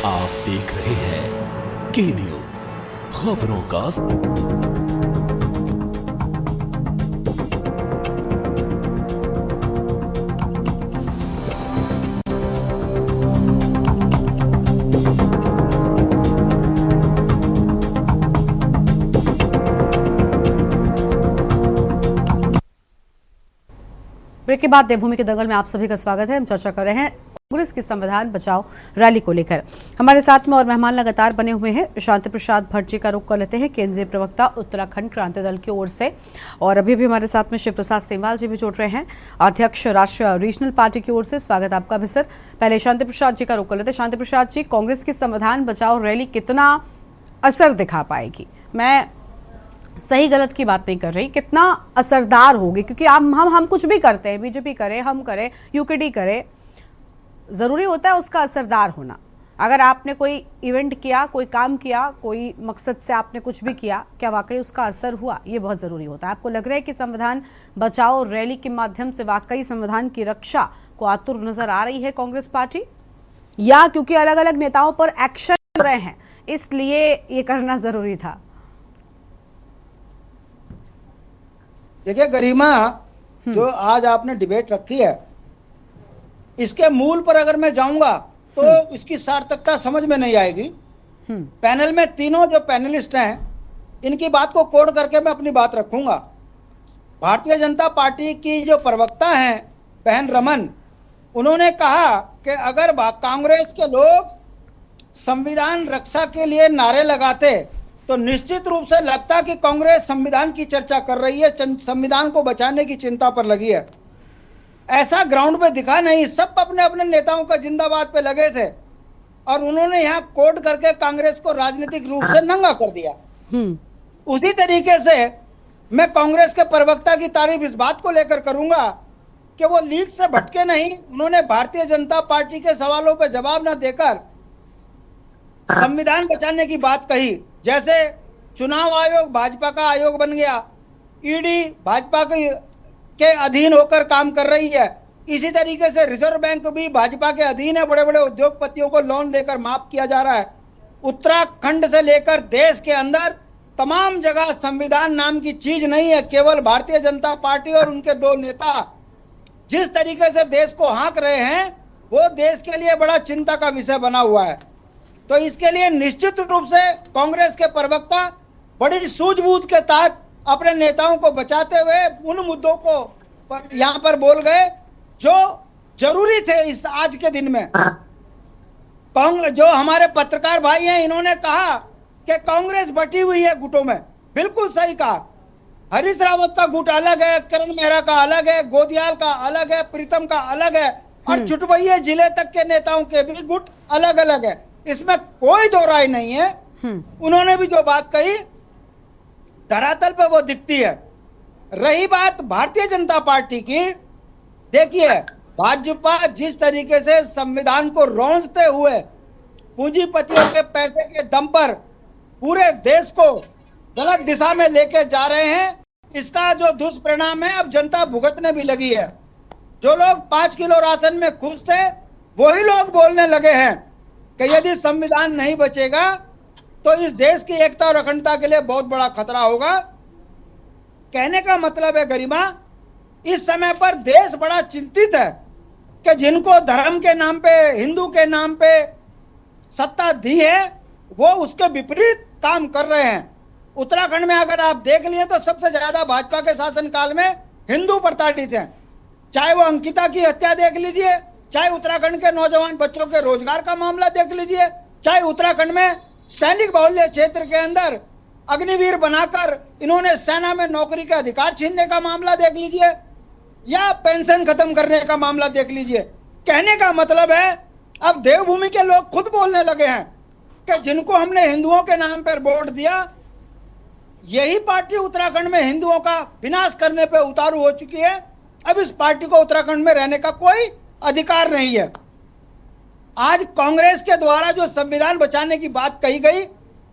आप देख रहे हैं के न्यूज, खबरों का ब्रेक के बाद देवभूमि के दंगल में आप सभी का स्वागत है। हम चर्चा कर रहे हैं कांग्रेस की संविधान बचाओ रैली को लेकर। हमारे साथ में और मेहमान लगातार बने हुए हैं। शांति प्रसाद भट्ट जी का रुख कर लेते हैं, केंद्रीय प्रवक्ता उत्तराखंड क्रांति दल की ओर से, और अभी भी हमारे साथ में शिव प्रसाद सेमवाल जी भी जुड़ रहे हैं, अध्यक्ष राष्ट्रीय रीजनल पार्टी की ओर से। स्वागत आपका भी सर। पहले शांति प्रसाद जी का रुख कर लेते हैं। शांति प्रसाद जी, कांग्रेस की संविधान बचाओ रैली कितना असर दिखा पाएगी? मैं सही गलत की बात नहीं कर रही, कितना असरदार होगी, क्योंकि हम कुछ भी करते हैं, बीजेपी करे, हम करें, यूकेडी करे, जरूरी होता है उसका असरदार होना। अगर आपने कोई इवेंट किया, कोई काम किया, कोई मकसद से आपने कुछ भी किया, क्या वाकई उसका असर हुआ, ये बहुत जरूरी होता है। आपको लग रहा है कि संविधान बचाओ रैली के माध्यम से वाकई संविधान की रक्षा को आतुर नजर आ रही है कांग्रेस पार्टी, या क्योंकि अलग अलग नेताओं पर एक्शन हो रहे हैं इसलिए ये करना जरूरी था? देखिए गरिमा, जो आज आपने डिबेट रखी है, इसके मूल पर अगर मैं जाऊंगा तो इसकी सार्थकता समझ में नहीं आएगी। पैनल में तीनों जो पैनलिस्ट हैं, इनकी बात को कोड करके मैं अपनी बात रखूंगा। भारतीय जनता पार्टी की जो प्रवक्ता हैं बहन रमन, उन्होंने कहा कि अगर कांग्रेस के लोग संविधान रक्षा के लिए नारे लगाते तो निश्चित रूप से लगता कि कांग्रेस संविधान की चर्चा कर रही है, संविधान को बचाने की चिंता पर लगी है। ऐसा ग्राउंड पे दिखा नहीं, सब अपने अपने नेताओं का जिंदाबाद पे लगे थे और उन्होंने यहाँ कोड करके कांग्रेस को राजनीतिक रूप से नंगा कर दिया। उसी तरीके से मैं कांग्रेस के प्रवक्ता की तारीफ इस बात को लेकर करूंगा कि वो लीक से भटके नहीं। उन्होंने भारतीय जनता पार्टी के सवालों पर जवाब न देकर संविधान बचाने की बात कही। जैसे चुनाव आयोग भाजपा का आयोग बन गया, ईडी भाजपा के अधीन होकर काम कर रही है, इसी तरीके से रिजर्व बैंक भी भाजपा के अधीन है, बड़े बड़े उद्योगपतियों को लोन देकर माफ किया जा रहा है। उत्तराखंड से लेकर देश के अंदर तमाम जगह संविधान नाम की चीज नहीं है। केवल भारतीय जनता पार्टी और उनके दो नेता जिस तरीके से देश को हाँक रहे हैं, वो देश के लिए बड़ा चिंता का विषय बना हुआ है। तो इसके लिए निश्चित रूप से कांग्रेस के प्रवक्ता बड़ी सूझबूझ के तहत अपने नेताओं को बचाते हुए उन मुद्दों को यहाँ पर बोल गए जो जरूरी थे इस आज के दिन में। जो हमारे पत्रकार भाई हैं, इन्होंने कहा कि कांग्रेस बटी हुई है गुटों में, बिल्कुल सही कहा। हरीश रावत का गुट अलग है, करण मेहरा का अलग है, गोदियाल का अलग है, प्रीतम का अलग है, और चुटवैया जिले तक के नेताओं के भी गुट अलग अलग है, इसमें कोई दो राय नहीं है। उन्होंने भी जो बात कही धरातल पे वो दिखती है। रही बात भारतीय जनता पार्टी की, देखिए भाजपा जिस तरीके से संविधान को रौंदते हुए पूंजीपतियों के पैसे के दम पर पूरे देश को गलत दिशा में लेके जा रहे हैं, इसका जो दुष्परिणाम है अब जनता भुगतने भी लगी है। जो लोग 5 किलो राशन में खुश थे वही लोग बोलने लगे हैं कि यदि संविधान नहीं बचेगा तो इस देश की एकता और अखंडता के लिए बहुत बड़ा खतरा होगा। कहने का मतलब है गरिमा, इस समय पर देश बड़ा चिंतित है कि जिनको धर्म के नाम पे, हिंदू के नाम पे सत्ता दी है वो उसके विपरीत काम कर रहे हैं। उत्तराखंड में अगर आप देख लिए तो सबसे ज्यादा भाजपा के शासनकाल में हिंदू प्रताड़ित हैं। चाहे वो अंकिता की हत्या देख लीजिए, चाहे उत्तराखंड के नौजवान बच्चों के रोजगार का मामला देख लीजिए, चाहे उत्तराखंड में सैनिक बाहुल्य क्षेत्र के अंदर अग्निवीर बनाकर इन्होंने सेना में नौकरी का अधिकार छीनने का मामला देख लीजिए, या पेंशन खत्म करने का मामला देख लीजिए। कहने का मतलब है अब देवभूमि के लोग खुद बोलने लगे हैं कि जिनको हमने हिंदुओं के नाम पर वोट दिया, यही पार्टी उत्तराखंड में हिंदुओं का विनाश करने पे उतारू हो चुकी है। अब इस पार्टी को उत्तराखंड में रहने का कोई अधिकार नहीं है। आज कांग्रेस के द्वारा जो संविधान बचाने की बात कही गई,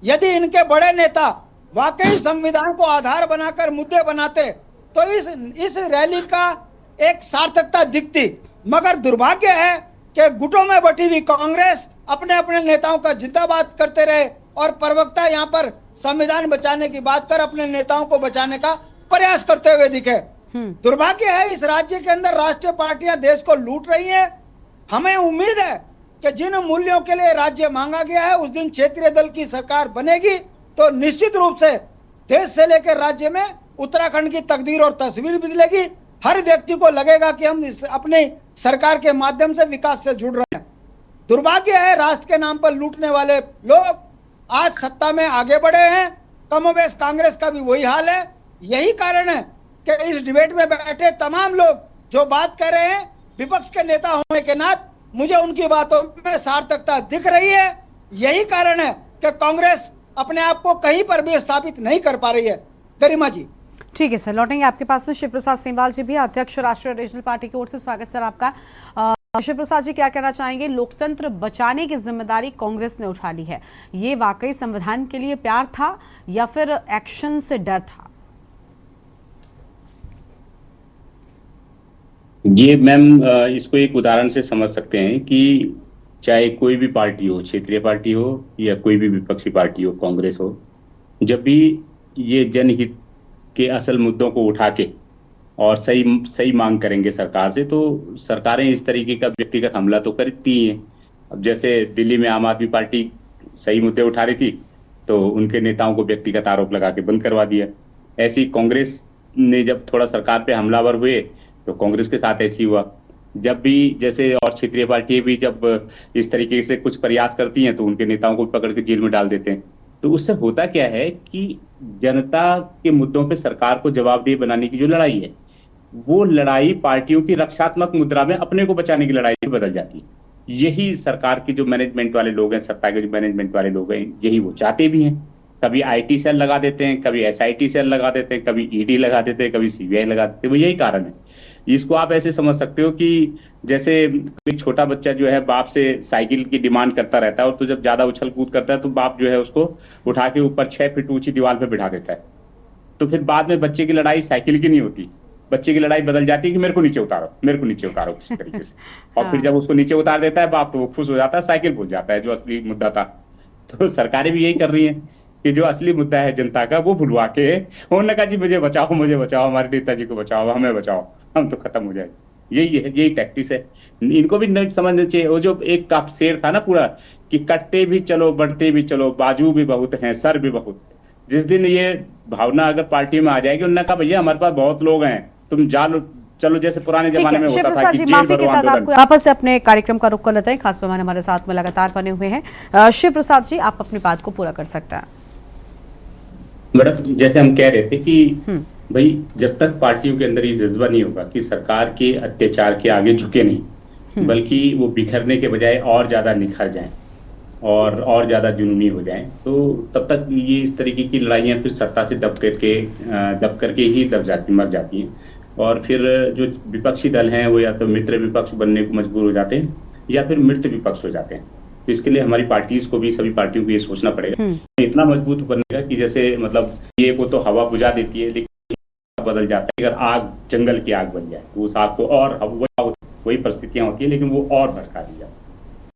यदि इनके बड़े नेता वाकई संविधान को आधार बनाकर मुद्दे बनाते तो इस रैली का एक सार्थकता दिखती। मगर दुर्भाग्य है कि गुटों में बटी हुई कांग्रेस अपने अपने नेताओं का जिंदाबाद करते रहे और प्रवक्ता यहाँ पर संविधान बचाने की बात कर अपने नेताओं को बचाने का प्रयास करते हुए दिखे। दुर्भाग्य है इस राज्य के अंदर राष्ट्रीय पार्टियां देश को लूट रही हैं। हमें उम्मीद है कि जिन मूल्यों के लिए राज्य मांगा गया है उस दिन क्षेत्रीय दल की सरकार बनेगी तो निश्चित रूप से देश से लेकर राज्य में उत्तराखंड की तकदीर और तस्वीर बदलेगी। हर व्यक्ति को लगेगा कि हम अपनी सरकार के माध्यम से विकास से जुड़ रहे हैं। दुर्भाग्य है राष्ट्र के नाम पर लूटने वाले लोग आज सत्ता में आगे बढ़े हैं। कमोबेश कांग्रेस का भी वही हाल है। यही कारण है कि इस डिबेट में बैठे तमाम लोग जो बात कर रहे हैं, विपक्ष के नेता होने के नाते मुझे उनकी बातों में सार्थकता दिख रही है। यही कारण है कि कांग्रेस अपने आप को कहीं पर भी स्थापित नहीं कर पा रही है। गरिमा जी। ठीक है सर, लौटेंगे आपके पास में। शिव प्रसाद सेमवाल जी भी अध्यक्ष राष्ट्रीय रीजनल पार्टी की ओर से स्वागत सर आपका। शिव प्रसाद जी, क्या कहना चाहेंगे? लोकतंत्र बचाने की जिम्मेदारी कांग्रेस ने उठा ली है, ये वाकई संविधान के लिए प्यार था या फिर एक्शन से डर था? ये मैम इसको एक उदाहरण से समझ सकते हैं कि चाहे कोई भी पार्टी हो, क्षेत्रीय पार्टी हो या कोई भी विपक्षी पार्टी हो, कांग्रेस हो, जब भी ये जनहित के असल मुद्दों को उठा के और सही मांग करेंगे सरकार से, तो सरकारें इस तरीके का व्यक्तिगत हमला तो करती ही हैं। अब जैसे दिल्ली में आम आदमी पार्टी सही मुद्दे उठा रही थी तो उनके नेताओं को व्यक्तिगत आरोप लगा के बंद करवा दिया। ऐसी कांग्रेस ने जब थोड़ा सरकार पे हमलावर हुए तो कांग्रेस के साथ ऐसी हुआ। जब भी जैसे और क्षेत्रीय पार्टी भी जब इस तरीके से कुछ प्रयास करती हैं तो उनके नेताओं को पकड़ के जेल में डाल देते हैं। तो उससे होता क्या है कि जनता के मुद्दों पे सरकार को जवाबदेह बनाने की जो लड़ाई है, वो लड़ाई पार्टियों की रक्षात्मक मुद्रा में अपने को बचाने की लड़ाई में बदल जाती है। यही सरकार की जो मैनेजमेंट वाले लोग हैं, सत्ता के जो मैनेजमेंट वाले लोग हैं, यही वो चाहते भी हैं। कभी आईटी सेल लगा देते हैं, कभी एसआईटी सेल लगा देते हैं, कभी ईडी लगा देते हैं, कभी सीबीआई लगा देते हैं। वो यही कारण है। इसको आप ऐसे समझ सकते हो कि जैसे एक छोटा बच्चा जो है बाप से साइकिल की डिमांड करता रहता है और तो जब ज्यादा उछल कूद करता है तो बाप जो है उसको उठा के ऊपर 6 फीट ऊंची दीवार पे बिठा देता है। तो फिर बाद में बच्चे की लड़ाई साइकिल की नहीं होती, बच्चे की लड़ाई बदल जाती है कि मेरे को नीचे उतारो, मेरे को नीचे उतारो किसी तरीके से। और फिर जब उसको नीचे उतार देता है बाप तो वो खुश हो जाता है, साइकिल भूल जाता है जो असली मुद्दा था। तो सरकारें भी यही कर रही हैं कि जो असली मुद्दा है जनता का वो भुलवा के उन्होंने कहा जी मुझे बचाओ, हमारे नेताजी को बचाओ, हमें बचाओ, हम तो खत्म हो जाए। यही टैक्टिस है। इनको भी नहीं समझना चाहिए। वो जो एक का शेर था ना पूरा कि कटते भी चलो, बढ़ते भी चलो, बाजू भी बहुत हैं, सर भी बहुत। जिस दिन ये भावना अगर पार्टी में आ जाएगी, उन्होंने कहा भैया हमारे पास बहुत लोग हैं, तुम जालो चलो, जैसे पुराने जमाने में होता था कि माफी के साथ आपको वापस से अपने कार्यक्रम का रुख कर लेते हैं। खास मेहमान हमारे साथ में लगातार बने हुए हैं। शिव प्रसाद जी, आप अपनी बात को पूरा कर सकते हैं। मैडम, जैसे हम कह रहे थे कि भाई जब तक पार्टियों के अंदर ये जज्बा नहीं होगा कि सरकार के अत्याचार के आगे झुके नहीं, बल्कि वो बिखरने के बजाय और ज्यादा निखर जाएं, और ज़्यादा जुनूनी हो जाएं, तो तब तक ये इस तरीके की लड़ाइयाँ फिर सत्ता से दब करके ही मर जाती हैं। और फिर जो विपक्षी दल हैं वो या तो मित्र विपक्ष बनने को मजबूर हो जाते हैं या फिर मृत विपक्ष हो जाते हैं। तो इसके लिए हमारी पार्टीज को भी, सभी पार्टियों को ये सोचना पड़ेगा, इतना मजबूत बनेगा कि जैसे मतलब ये को तो हवा बुझा देती है लेकिन बदल जाता है। अगर आग जंगल की आग बन जाए तो उस आग को और वही परिस्थितियां होती है लेकिन वो और भड़का दी जाती है।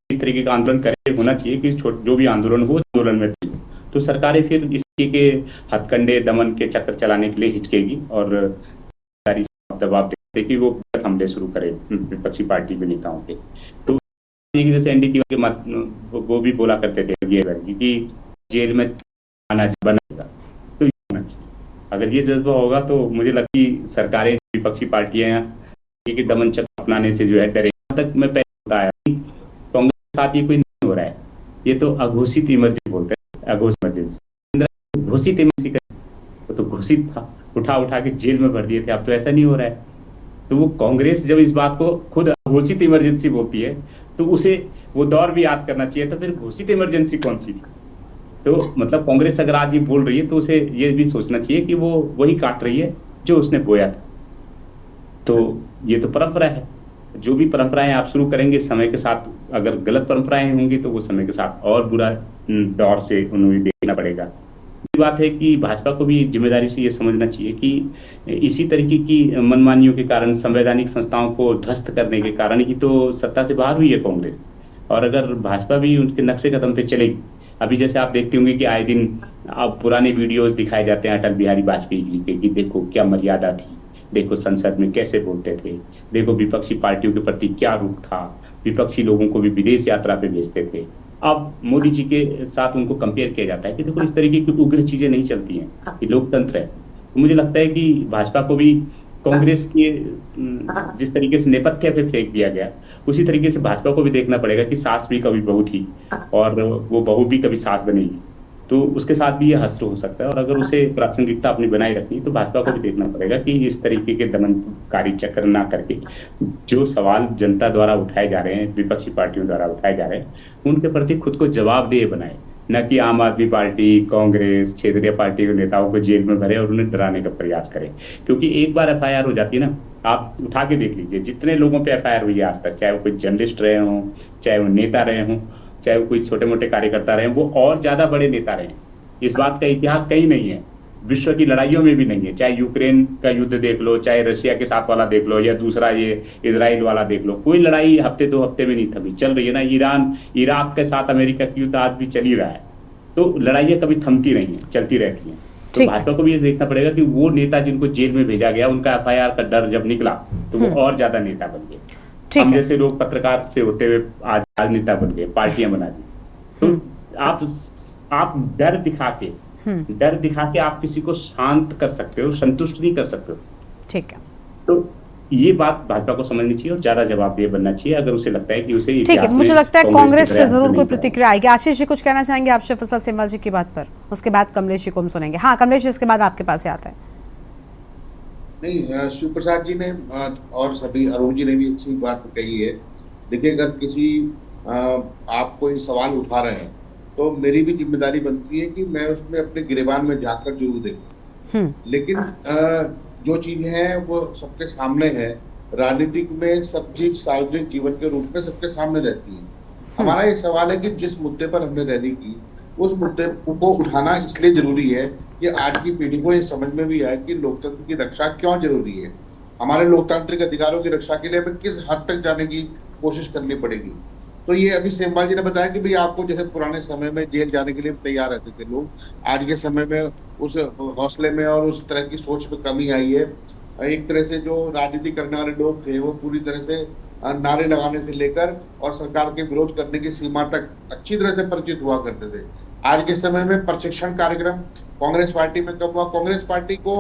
इस तरीके का आंदोलन करे होना चाहिए कि जो भी आंदोलन हो आंदोलन में तो सरकारें फिर इस तरीके के हथकंडे दमन के चक्कर चलाने के लिए हिचकेगी और दबाव देते कि वो हमले शुरू करे विपक्षी पार्टी के नेताओं के। तो जैसे एनडीटी के वो भी बोला करते थे कि जेल में आना बनेगा, तो होना चाहिए। अगर ये जज्बा होगा तो मुझे लगता है सरकारें, विपक्षी पार्टियां के दमन चक्र अपनाने से जो है डरे। तक मैं पहले बताया कांग्रेस के साथ ये कोई नहीं हो रहा है, ये तो अघोषित इमरजेंसी बोलते हैं, अघोषित इमरजेंसी। घोषित इमरजेंसी तो घोषित था, उठा के जेल में भर दिए थे, अब तो ऐसा नहीं हो रहा है। तो वो कांग्रेस जब इस बात को खुद घोषित इमरजेंसी बोलती है तो उसे वो दौर भी याद करना चाहिए। तो फिर घोषित इमरजेंसी कौन सी थी? तो मतलब कांग्रेस अगर आज ये बोल रही है तो उसे ये भी सोचना चाहिए कि वो वही काट रही है जो उसने बोया था। तो ये तो परंपरा है, जो भी परंपराएं आप शुरू करेंगे समय के साथ, अगर गलत परंपराएं होंगी तो वो समय के साथ और बुरा दौर से उन्हें देखना पड़ेगा। बात है कि भाजपा को भी जिम्मेदारी से ये समझना चाहिए कि इसी तरीके की मनमानियों के कारण, संवैधानिक संस्थाओं को ध्वस्त करने के कारण ही तो सत्ता से बाहर हुई है कांग्रेस। और अगर भाजपा भी उनके नक्शे कदम पे चलेगी, अभी जैसे आप देखते होंगे कि आए दिन अब पुराने वीडियोस दिखाए जाते हैं अटल बिहारी वाजपेयी जी के कि देखो क्या मर्यादा थी, देखो संसद में कैसे बोलते थे, देखो विपक्षी पार्टियों के प्रति क्या रुख था, विपक्षी लोगों को भी विदेश यात्रा पे भेजते थे। अब मोदी जी के साथ उनको कंपेयर किया जाता है कि देखो इस तरीके की उग्र चीजें नहीं चलती हैं, ये लोकतंत्र है। तो मुझे लगता है कि भाजपा को भी कांग्रेस के जिस तरीके से नेपथ्य पे फेंक दिया गया, उसी तरीके से भाजपा को भी देखना पड़ेगा कि सास भी कभी बहू थी और वो बहू भी कभी सास बनेगी, तो उसके साथ भी ये हश्र हो सकता है। और अगर उसे प्रासंगिकता अपनी बनाए रखनी तो भाजपा को भी देखना पड़ेगा कि इस तरीके के दमनकारी चक्र ना करके जो सवाल जनता द्वारा उठाए जा रहे हैं, विपक्षी पार्टियों द्वारा उठाए जा रहे हैं, उनके प्रति खुद को जवाबदेह बनाए, न कि आम आदमी पार्टी, कांग्रेस, क्षेत्रीय पार्टी के नेताओं को जेल में भरे और उन्हें डराने का प्रयास करें। क्योंकि एक बार एफआईआर हो जाती है ना, आप उठा के देख लीजिए जितने लोगों पे एफआईआर हुई है आज तक, चाहे वो कोई जर्नलिस्ट रहे हों, चाहे वो नेता रहे हों, चाहे वो कोई छोटे मोटे कार्यकर्ता रहे, वो और ज्यादा बड़े नेता रहे। इस बात का इतिहास कहीं नहीं है, विश्व की लड़ाइयों में भी नहीं है। चाहे यूक्रेन का युद्ध देख लो, चाहे रशिया के साथ वाला देख लो, या दूसरा ये इजराइल वाला देख लो, कोई लड़ाई हफ्ते दो हफ्ते में नहीं थमी, चल रही है ना। ईरान इराक के साथ अमेरिका की युद्ध आज भी चल ही रहा है। तो लड़ाइयां कभी थमती नहीं है, चलती रहती हैं। तो भाजपा को भी ये देखना पड़ेगा कि वो नेता जिनको जेल में भेजा गया, उनका एफआईआर का डर जब निकला तो वो और ज्यादा नेता बन गए। हम जैसे लोग पत्रकार से होते हुए आज राजनेता बन गए, पार्टियां बना दी। तो आप डर दिखा के आप किसी को शांत कर सकते हो, संतुष्ट नहीं कर सकते हो। ठीक है, तो ये बात भाजपा को समझनी चाहिए और ज्यादा जवाबदेह बनना चाहिए अगर उसे लगता है कि उसे। ठीक है, मुझे लगता है कांग्रेस से जरूर कोई प्रतिक्रिया आएगी। आशीष जी कुछ कहना चाहेंगे आप शिव प्रसाद सेमवाल जी की बात पर? उसके बाद कमलेश जी को हम सुनेंगे। हाँ कमलेश जी, इसके बाद आपके पास आता है। नहीं, शिव प्रसाद जी ने और सभी अरुण जी ने भी अच्छी बात कही है। देखिए, अगर किसी आप कोई सवाल उठा रहे हैं तो मेरी भी जिम्मेदारी बनती है कि मैं उसमें अपने गिरेबान में जाकर जरूर देखूं। लेकिन जो चीजें हैं वो सबके सामने है। राजनीतिक में सब चीज सार्वजनिक जीवन के रूप में सबके सामने रहती है। हमारा ये सवाल है कि जिस मुद्दे पर हमने रैली की, उस मुद्दे को उठाना इसलिए जरूरी है कि आज की पीढ़ी को ये समझ में भी आए कि लोकतंत्र की रक्षा क्यों जरूरी है। हमारे लोकतांत्रिक अधिकारों की रक्षा के लिए हमें किस हद तक जाने की कोशिश करनी पड़ेगी। तो ये अभी सेमवाल जी ने बताया कि भाई आपको जैसे पुराने समय में जेल जाने के लिए तैयार रहते थे लोग, आज के समय में उस हौसले में और उस तरह की सोच में कमी आई है। एक तरह से जो राजनीति करने वाले लोग थे वो पूरी तरह से नारे लगाने से लेकर और सरकार के विरोध करने की सीमा तक अच्छी तरह से परिचित हुआ करते थे। आज के समय में प्रशिक्षण कार्यक्रम कांग्रेस पार्टी में कब हुआ? कांग्रेस पार्टी को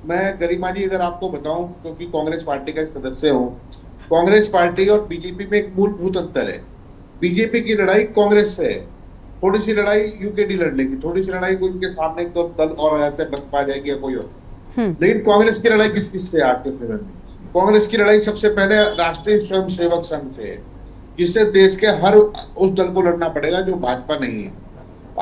मैं गरिमा जी अगर आपको बताऊं, क्योंकि कांग्रेस पार्टी का एक सदस्य हूँ, कांग्रेस पार्टी और बीजेपी में एक मूलभूत अंतर है। बीजेपी की लड़ाई कांग्रेस से है, थोड़ी सी लड़ाई यूकेडी लड़ लेगी, थोड़ी सी लड़ाई कोई उनके सामने एक दो दल और आ जाते हैं, बसपा जाएगी या कोई और। लेकिन कांग्रेस की लड़ाई किस किस से आज के समय में? कांग्रेस की लड़ाई सबसे पहले राष्ट्रीय स्वयंसेवक संघ से है। जिससे देश के हर उस दल को लड़ना पड़ेगा जो भाजपा नहीं है।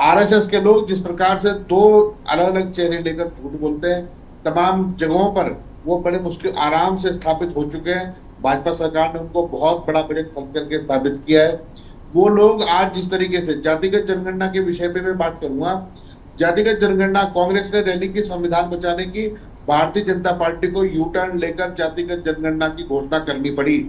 आरएसएस के लोग जिस प्रकार से दो अलग अलग चेहरे लेकर झूठ बोलते हैं, तमाम जगहों पर वो बड़े मुश्किल आराम से स्थापित हो चुके हैं। भाजपा सरकार ने उनको बहुत बड़ा बजट खर्च करके स्थापित किया है। वो लोग आज जिस तरीके से जातिगत जनगणना के विषय पे मैं बात करूंगा, जातिगत जनगणना कांग्रेस ने रैली की संविधान बचाने की, भारतीय जनता पार्टी को यू टर्न लेकर जातिगत जनगणना की घोषणा करनी पड़ी।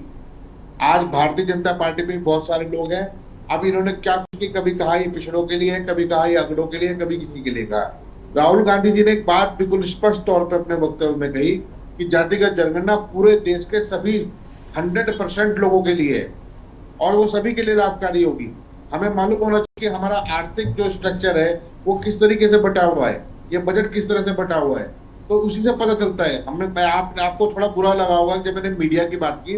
आज भारतीय जनता पार्टी में बहुत सारे लोग हैं, अब इन्होंने क्या कुछ की, कभी कहा ये पिछड़ों के लिए, कभी कहा ये अगड़ों के लिए, कभी किसी के लिए कहा। राहुल गांधी जी ने एक बात बिल्कुल स्पष्ट तौर पर अपने वक्तव्य में कही कि जातिगत जनगणना पूरे देश के सभी 100% लोगों के लिए है और वो सभी के लिए लाभकारी होगी। हमें मालूम होना चाहिए कि हमारा आर्थिक जो स्ट्रक्चर है वो किस तरीके से बटा हुआ है, ये बजट किस तरह से बटा हुआ है, तो उसी से पता चलता है। आपको थोड़ा बुरा लगा होगा जब मैंने मीडिया की बात की,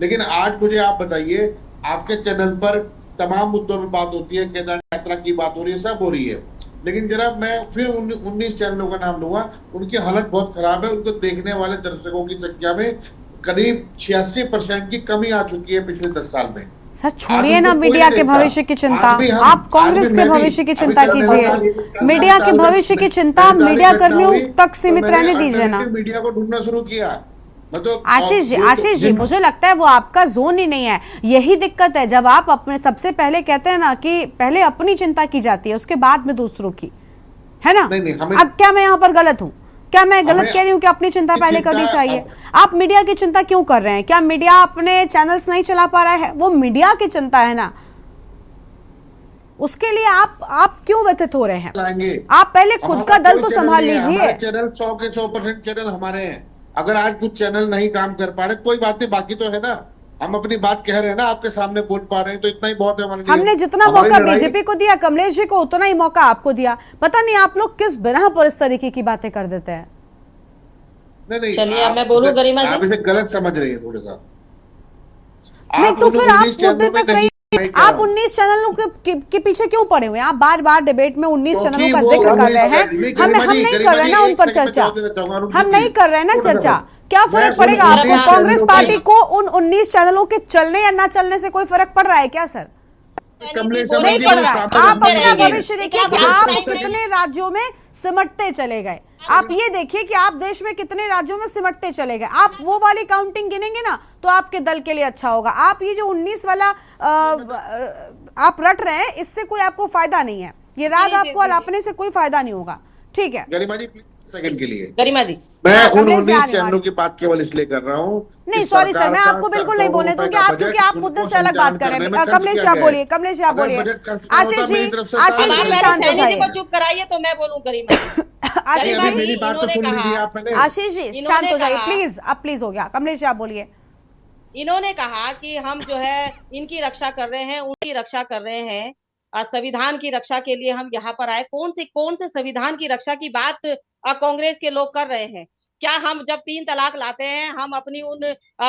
लेकिन आज मुझे आप बताइए, आपके चैनल पर तमाम मुद्दों पर बात होती है, केदारनाथ यात्रा की बात हो रही है, सब हो रही है, लेकिन जरा मैं फिर 19 चैनलों का नाम लूंगा, उनकी हालत बहुत खराब है। उनको देखने वाले दर्शकों की संख्या में करीब 86% की कमी आ चुकी है पिछले 10 साल में। सर छोड़िए ना मीडिया के भविष्य की चिंता, आप कांग्रेस के भविष्य की चिंता कीजिए। मीडिया के भविष्य की चिंता मीडिया कर्मियों तक सीमित रहने दीजिए ना। मीडिया को ढूंढना शुरू किया। आशीष जी मुझे लगता है वो आपका जोन ही नहीं है, यही दिक्कत है। जब आप अपने सबसे पहले कहते हैं ना कि पहले अपनी चिंता की जाती है, उसके बाद में दूसरों की, है ना? अब क्या मैं यहाँ पर गलत हूँ? क्या मैं गलत कह रही हूँ कि अपनी चिंता पहले करनी चाहिए? आप मीडिया की चिंता क्यों कर रहे हैं? क्या मीडिया अपने चैनल्स नहीं चला पा रहा है? वो मीडिया की चिंता है ना, उसके लिए आप क्यों व्यथित हो रहे हैं? आप पहले खुद का दल तो संभाल लीजिए। चैनल 100 के 100% चैनल हमारे हैं। अगर आज कुछ चैनल नहीं काम कर पा रहे, कोई बात नहीं, बाकी तो है ना, हम अपनी बात कह रहे हैं ना, आपके सामने बोल पा रहे हैं, तो इतना ही बहुत है हमारे लिए। हमने जितना मौका बीजेपी को दिया, कमलेश जी को उतना ही मौका आपको दिया। पता नहीं आप लोग किस बिना पर इस तरीके की बातें कर देते हैं। नहीं, चलिए मैं बोलूं गरिमा जी, आप इसे गलत समझ रही है थोड़ा सा। नहीं तो फिर आप मुद्दे तक रहिए। आप 19 चैनलों के पीछे क्यों पड़े हुए हैं? आप बार बार डिबेट में 19 चैनलों का जिक्र कर रहे हैं। हम नहीं कर रहे ना उन पर चर्चा, हम नहीं कर रहे ना चर्चा। क्या फर्क पड़ेगा आपको? कांग्रेस पार्टी को उन 19 चैनलों के चलने या ना चलने से कोई फर्क पड़ रहा है क्या सर? नहीं पड़ रहा है। आप अपना भविष्य देखिए कि आप कितने राज्यों में सिमटते चले गए। आप ये देखिए कि आप देश में कितने राज्यों में सिमटते चले गए। आप वो वाली काउंटिंग गिनेंगे ना तो आपके दल के लिए अच्छा होगा। आप ये जो 19 वाला आप रट रहे हैं, इससे कोई आपको फायदा नहीं है। ये राग आपको अलापने से कोई फायदा नहीं होगा। ठीक है गरिमा जी, सेकंड के लिए गरिमा जी, मैं उन 19 चैनलों की बात केवल इसलिए कर रहा हूँ। नहीं सॉरी सर, मैं आपको बिल्कुल नहीं बोलने दूंगी आप, क्योंकि आप मुद्दे से अलग बात कर रहे हैं। कमलेश जी आप बोलिए, कमलेश जी आप बोलिए। आशीष जी शांत हो जाइए। चुप कराइए तो मैं बोलूं गरिमा जी। आशीष जी मेरी बात तो सुन लीजिए आप पहले। आशीष जी शांत हो जाइए प्लीज, अब प्लीज हो गया। कमलेश जी आप बोलिए। इन्होंने कहा कि हम जो है इनकी रक्षा कर रहे हैं, उनकी रक्षा कर रहे हैं, संविधान की रक्षा के लिए हम यहाँ पर आए। कौन से संविधान की रक्षा की बात कांग्रेस के लोग कर रहे हैं? क्या हम जब 3 तलाक लाते हैं, हम अपनी उन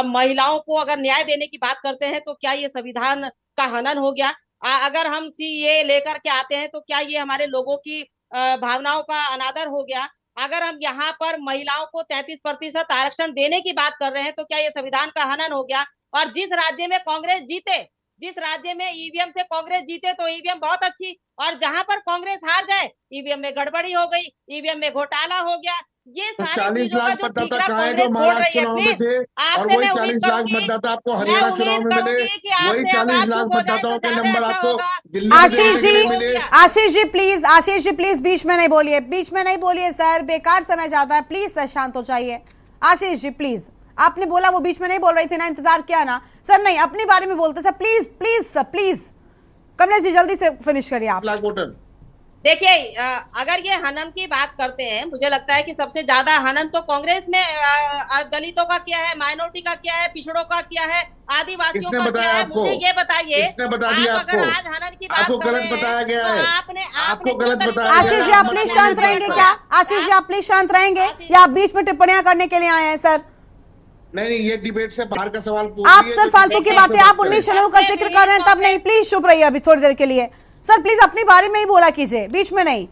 महिलाओं को अगर न्याय देने की बात करते हैं, तो क्या ये संविधान का हनन हो गया? अगर हम सीए लेकर के आते हैं, तो क्या ये हमारे लोगों की भावनाओं का अनादर हो गया? अगर हम यहाँ पर महिलाओं को 33% आरक्षण देने की बात कर रहे हैं, तो क्या ये संविधान का हनन हो गया? और जिस राज्य में कांग्रेस जीते, जिस राज्य में ईवीएम से कांग्रेस जीते तो ईवीएम बहुत अच्छी, और जहां पर कांग्रेस हार गए ईवीएम में गड़बड़ी हो गई, ईवीएम में घोटाला हो गया। ये सारी चीजों का जो ठीकरा कांग्रेस बोल रही है, प्लीज आपसे मैं उम्मीद करूंगी, मैं उम्मीद करूंगी कि आपसे अब बात चुप हो जाए तो ज्यादा अच्छा होगा। आशीष जी प्लीज बीच में नहीं बोलिए, बीच में नहीं बोलिए सर, बेकार समय जाता है। प्लीज सर शांत हो जाइए। आशीष जी प्लीज, आपने बोला वो बीच में नहीं बोल रही थी ना, इंतजार किया ना सर। नहीं अपनी बारे में बोलते sir, please please sir please. Kamlesh ji जल्दी से फिनिश करिए आप। देखिए अगर ये हनन की बात करते हैं, मुझे लगता है कि सबसे ज्यादा हनन तो कांग्रेस ने दलितों का किया है, माइनॉरिटी का किया है, पिछड़ों का किया है, आदिवासियों का किया है। मुझे ये बताइए, आप अगर आज हनन की बात कर रहे हैं तो आपने गलत बताया। आशीष जी आप प्लीज शांत रहेंगे क्या? आशीष जी आप प्लीज शांत रहेंगे या आप बीच में टिप्पणियां करने के लिए आए हैं सर? नहीं, ये डिबेट से बाहर का सवाल आप सर फालतू की बातें, आप 19 चैनलों का जिक्र कर रहे हैं तब नहीं। प्लीज चुप रहिए अभी थोड़ी देर के लिए सर, प्लीज अपनी बारे में ही बोला कीजिए, बीच में नहीं।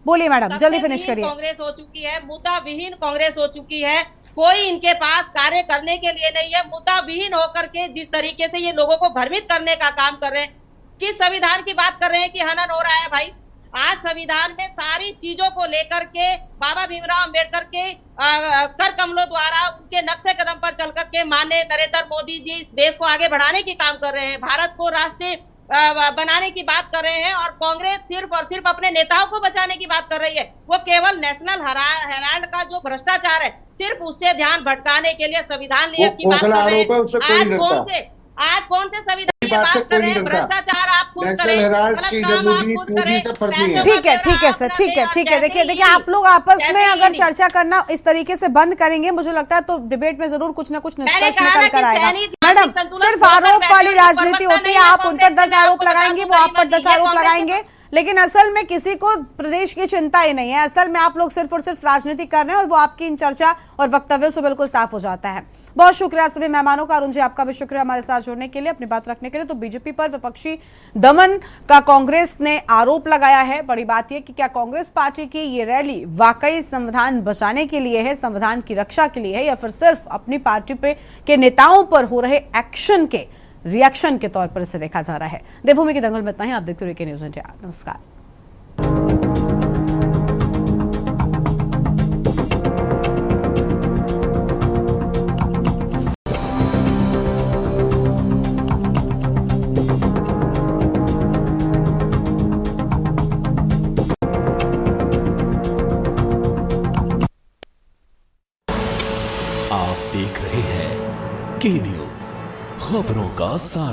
बोलिए मैडम, जल्दी फिनिश सत्ताविहीन करिए। कांग्रेस हो चुकी है, मुद्दा विहीन कांग्रेस हो चुकी है। कोई इनके पास कार्य करने के लिए नहीं है। मुद्दा विहीन होकर के जिस तरीके से ये लोगों को भ्रमित करने का काम कर रहे हैं, किस संविधान की बात कर रहे हैं कि हनन हो रहा है भाई। आज संविधान में सारी चीजों को लेकर के बाबा भीमराव अम्बेडकर के कर कमलों द्वारा उनके नक्शे कदम पर चल करके माननीय नरेंद्र मोदी जी इस देश को आगे बढ़ाने की काम कर रहे हैं, भारत को राष्ट्रीय बनाने की बात कर रहे हैं। और कांग्रेस सिर्फ और सिर्फ अपने नेताओं को बचाने की बात कर रही है। वो केवल नेशनल हेराल्ड का जो भ्रष्टाचार है, सिर्फ उससे ध्यान भटकाने के लिए संविधान लिया की बात कर रहे हैं। आज कौन से संविधान की बात कर रहे हैं? भ्रष्टाचार आप खुद करें, ठीक है सर, ठीक है। देखिए आप लोग आपस में अगर चर्चा करना इस तरीके से बंद करेंगे, मुझे लगता है तो डिबेट में जरूर कुछ ना कुछ निष्कर्ष निकल कर आएगा। मैडम, सिर्फ आरोप वाली राजनीति होती है, आप उन पर 10 आरोप लगाएंगे, वो आप पर 10 आरोप लगाएंगे, लेकिन असल में किसी को प्रदेश की चिंता ही नहीं है। असल में आप लोग सिर्फ और सिर्फ राजनीति कर रहे हैं, और वो आपकी इन चर्चा और वक्तव्यों से बिल्कुल साफ हो जाता है। बहुत शुक्रिया आप सभी मेहमानों का। अरुण जी, आपका भी शुक्रिया हमारे साथ जुड़ने के लिए, अपनी बात रखने के लिए। तो बीजेपी पर विपक्षी दमन का कांग्रेस ने आरोप लगाया है। बड़ी बात यह कि क्या कांग्रेस पार्टी की ये रैली वाकई संविधान बचाने के लिए है, संविधान की रक्षा के लिए है, या फिर सिर्फ अपनी पार्टी पे के नेताओं पर हो रहे एक्शन के रिएक्शन के तौर पर इसे देखा जा रहा है। देवभूमि की दंगल में इतना ही। आप देखते रहिए न्यूज़ इंडिया। नमस्कार। आप देख रहे हैं के न्यूज़, खबरों का सार।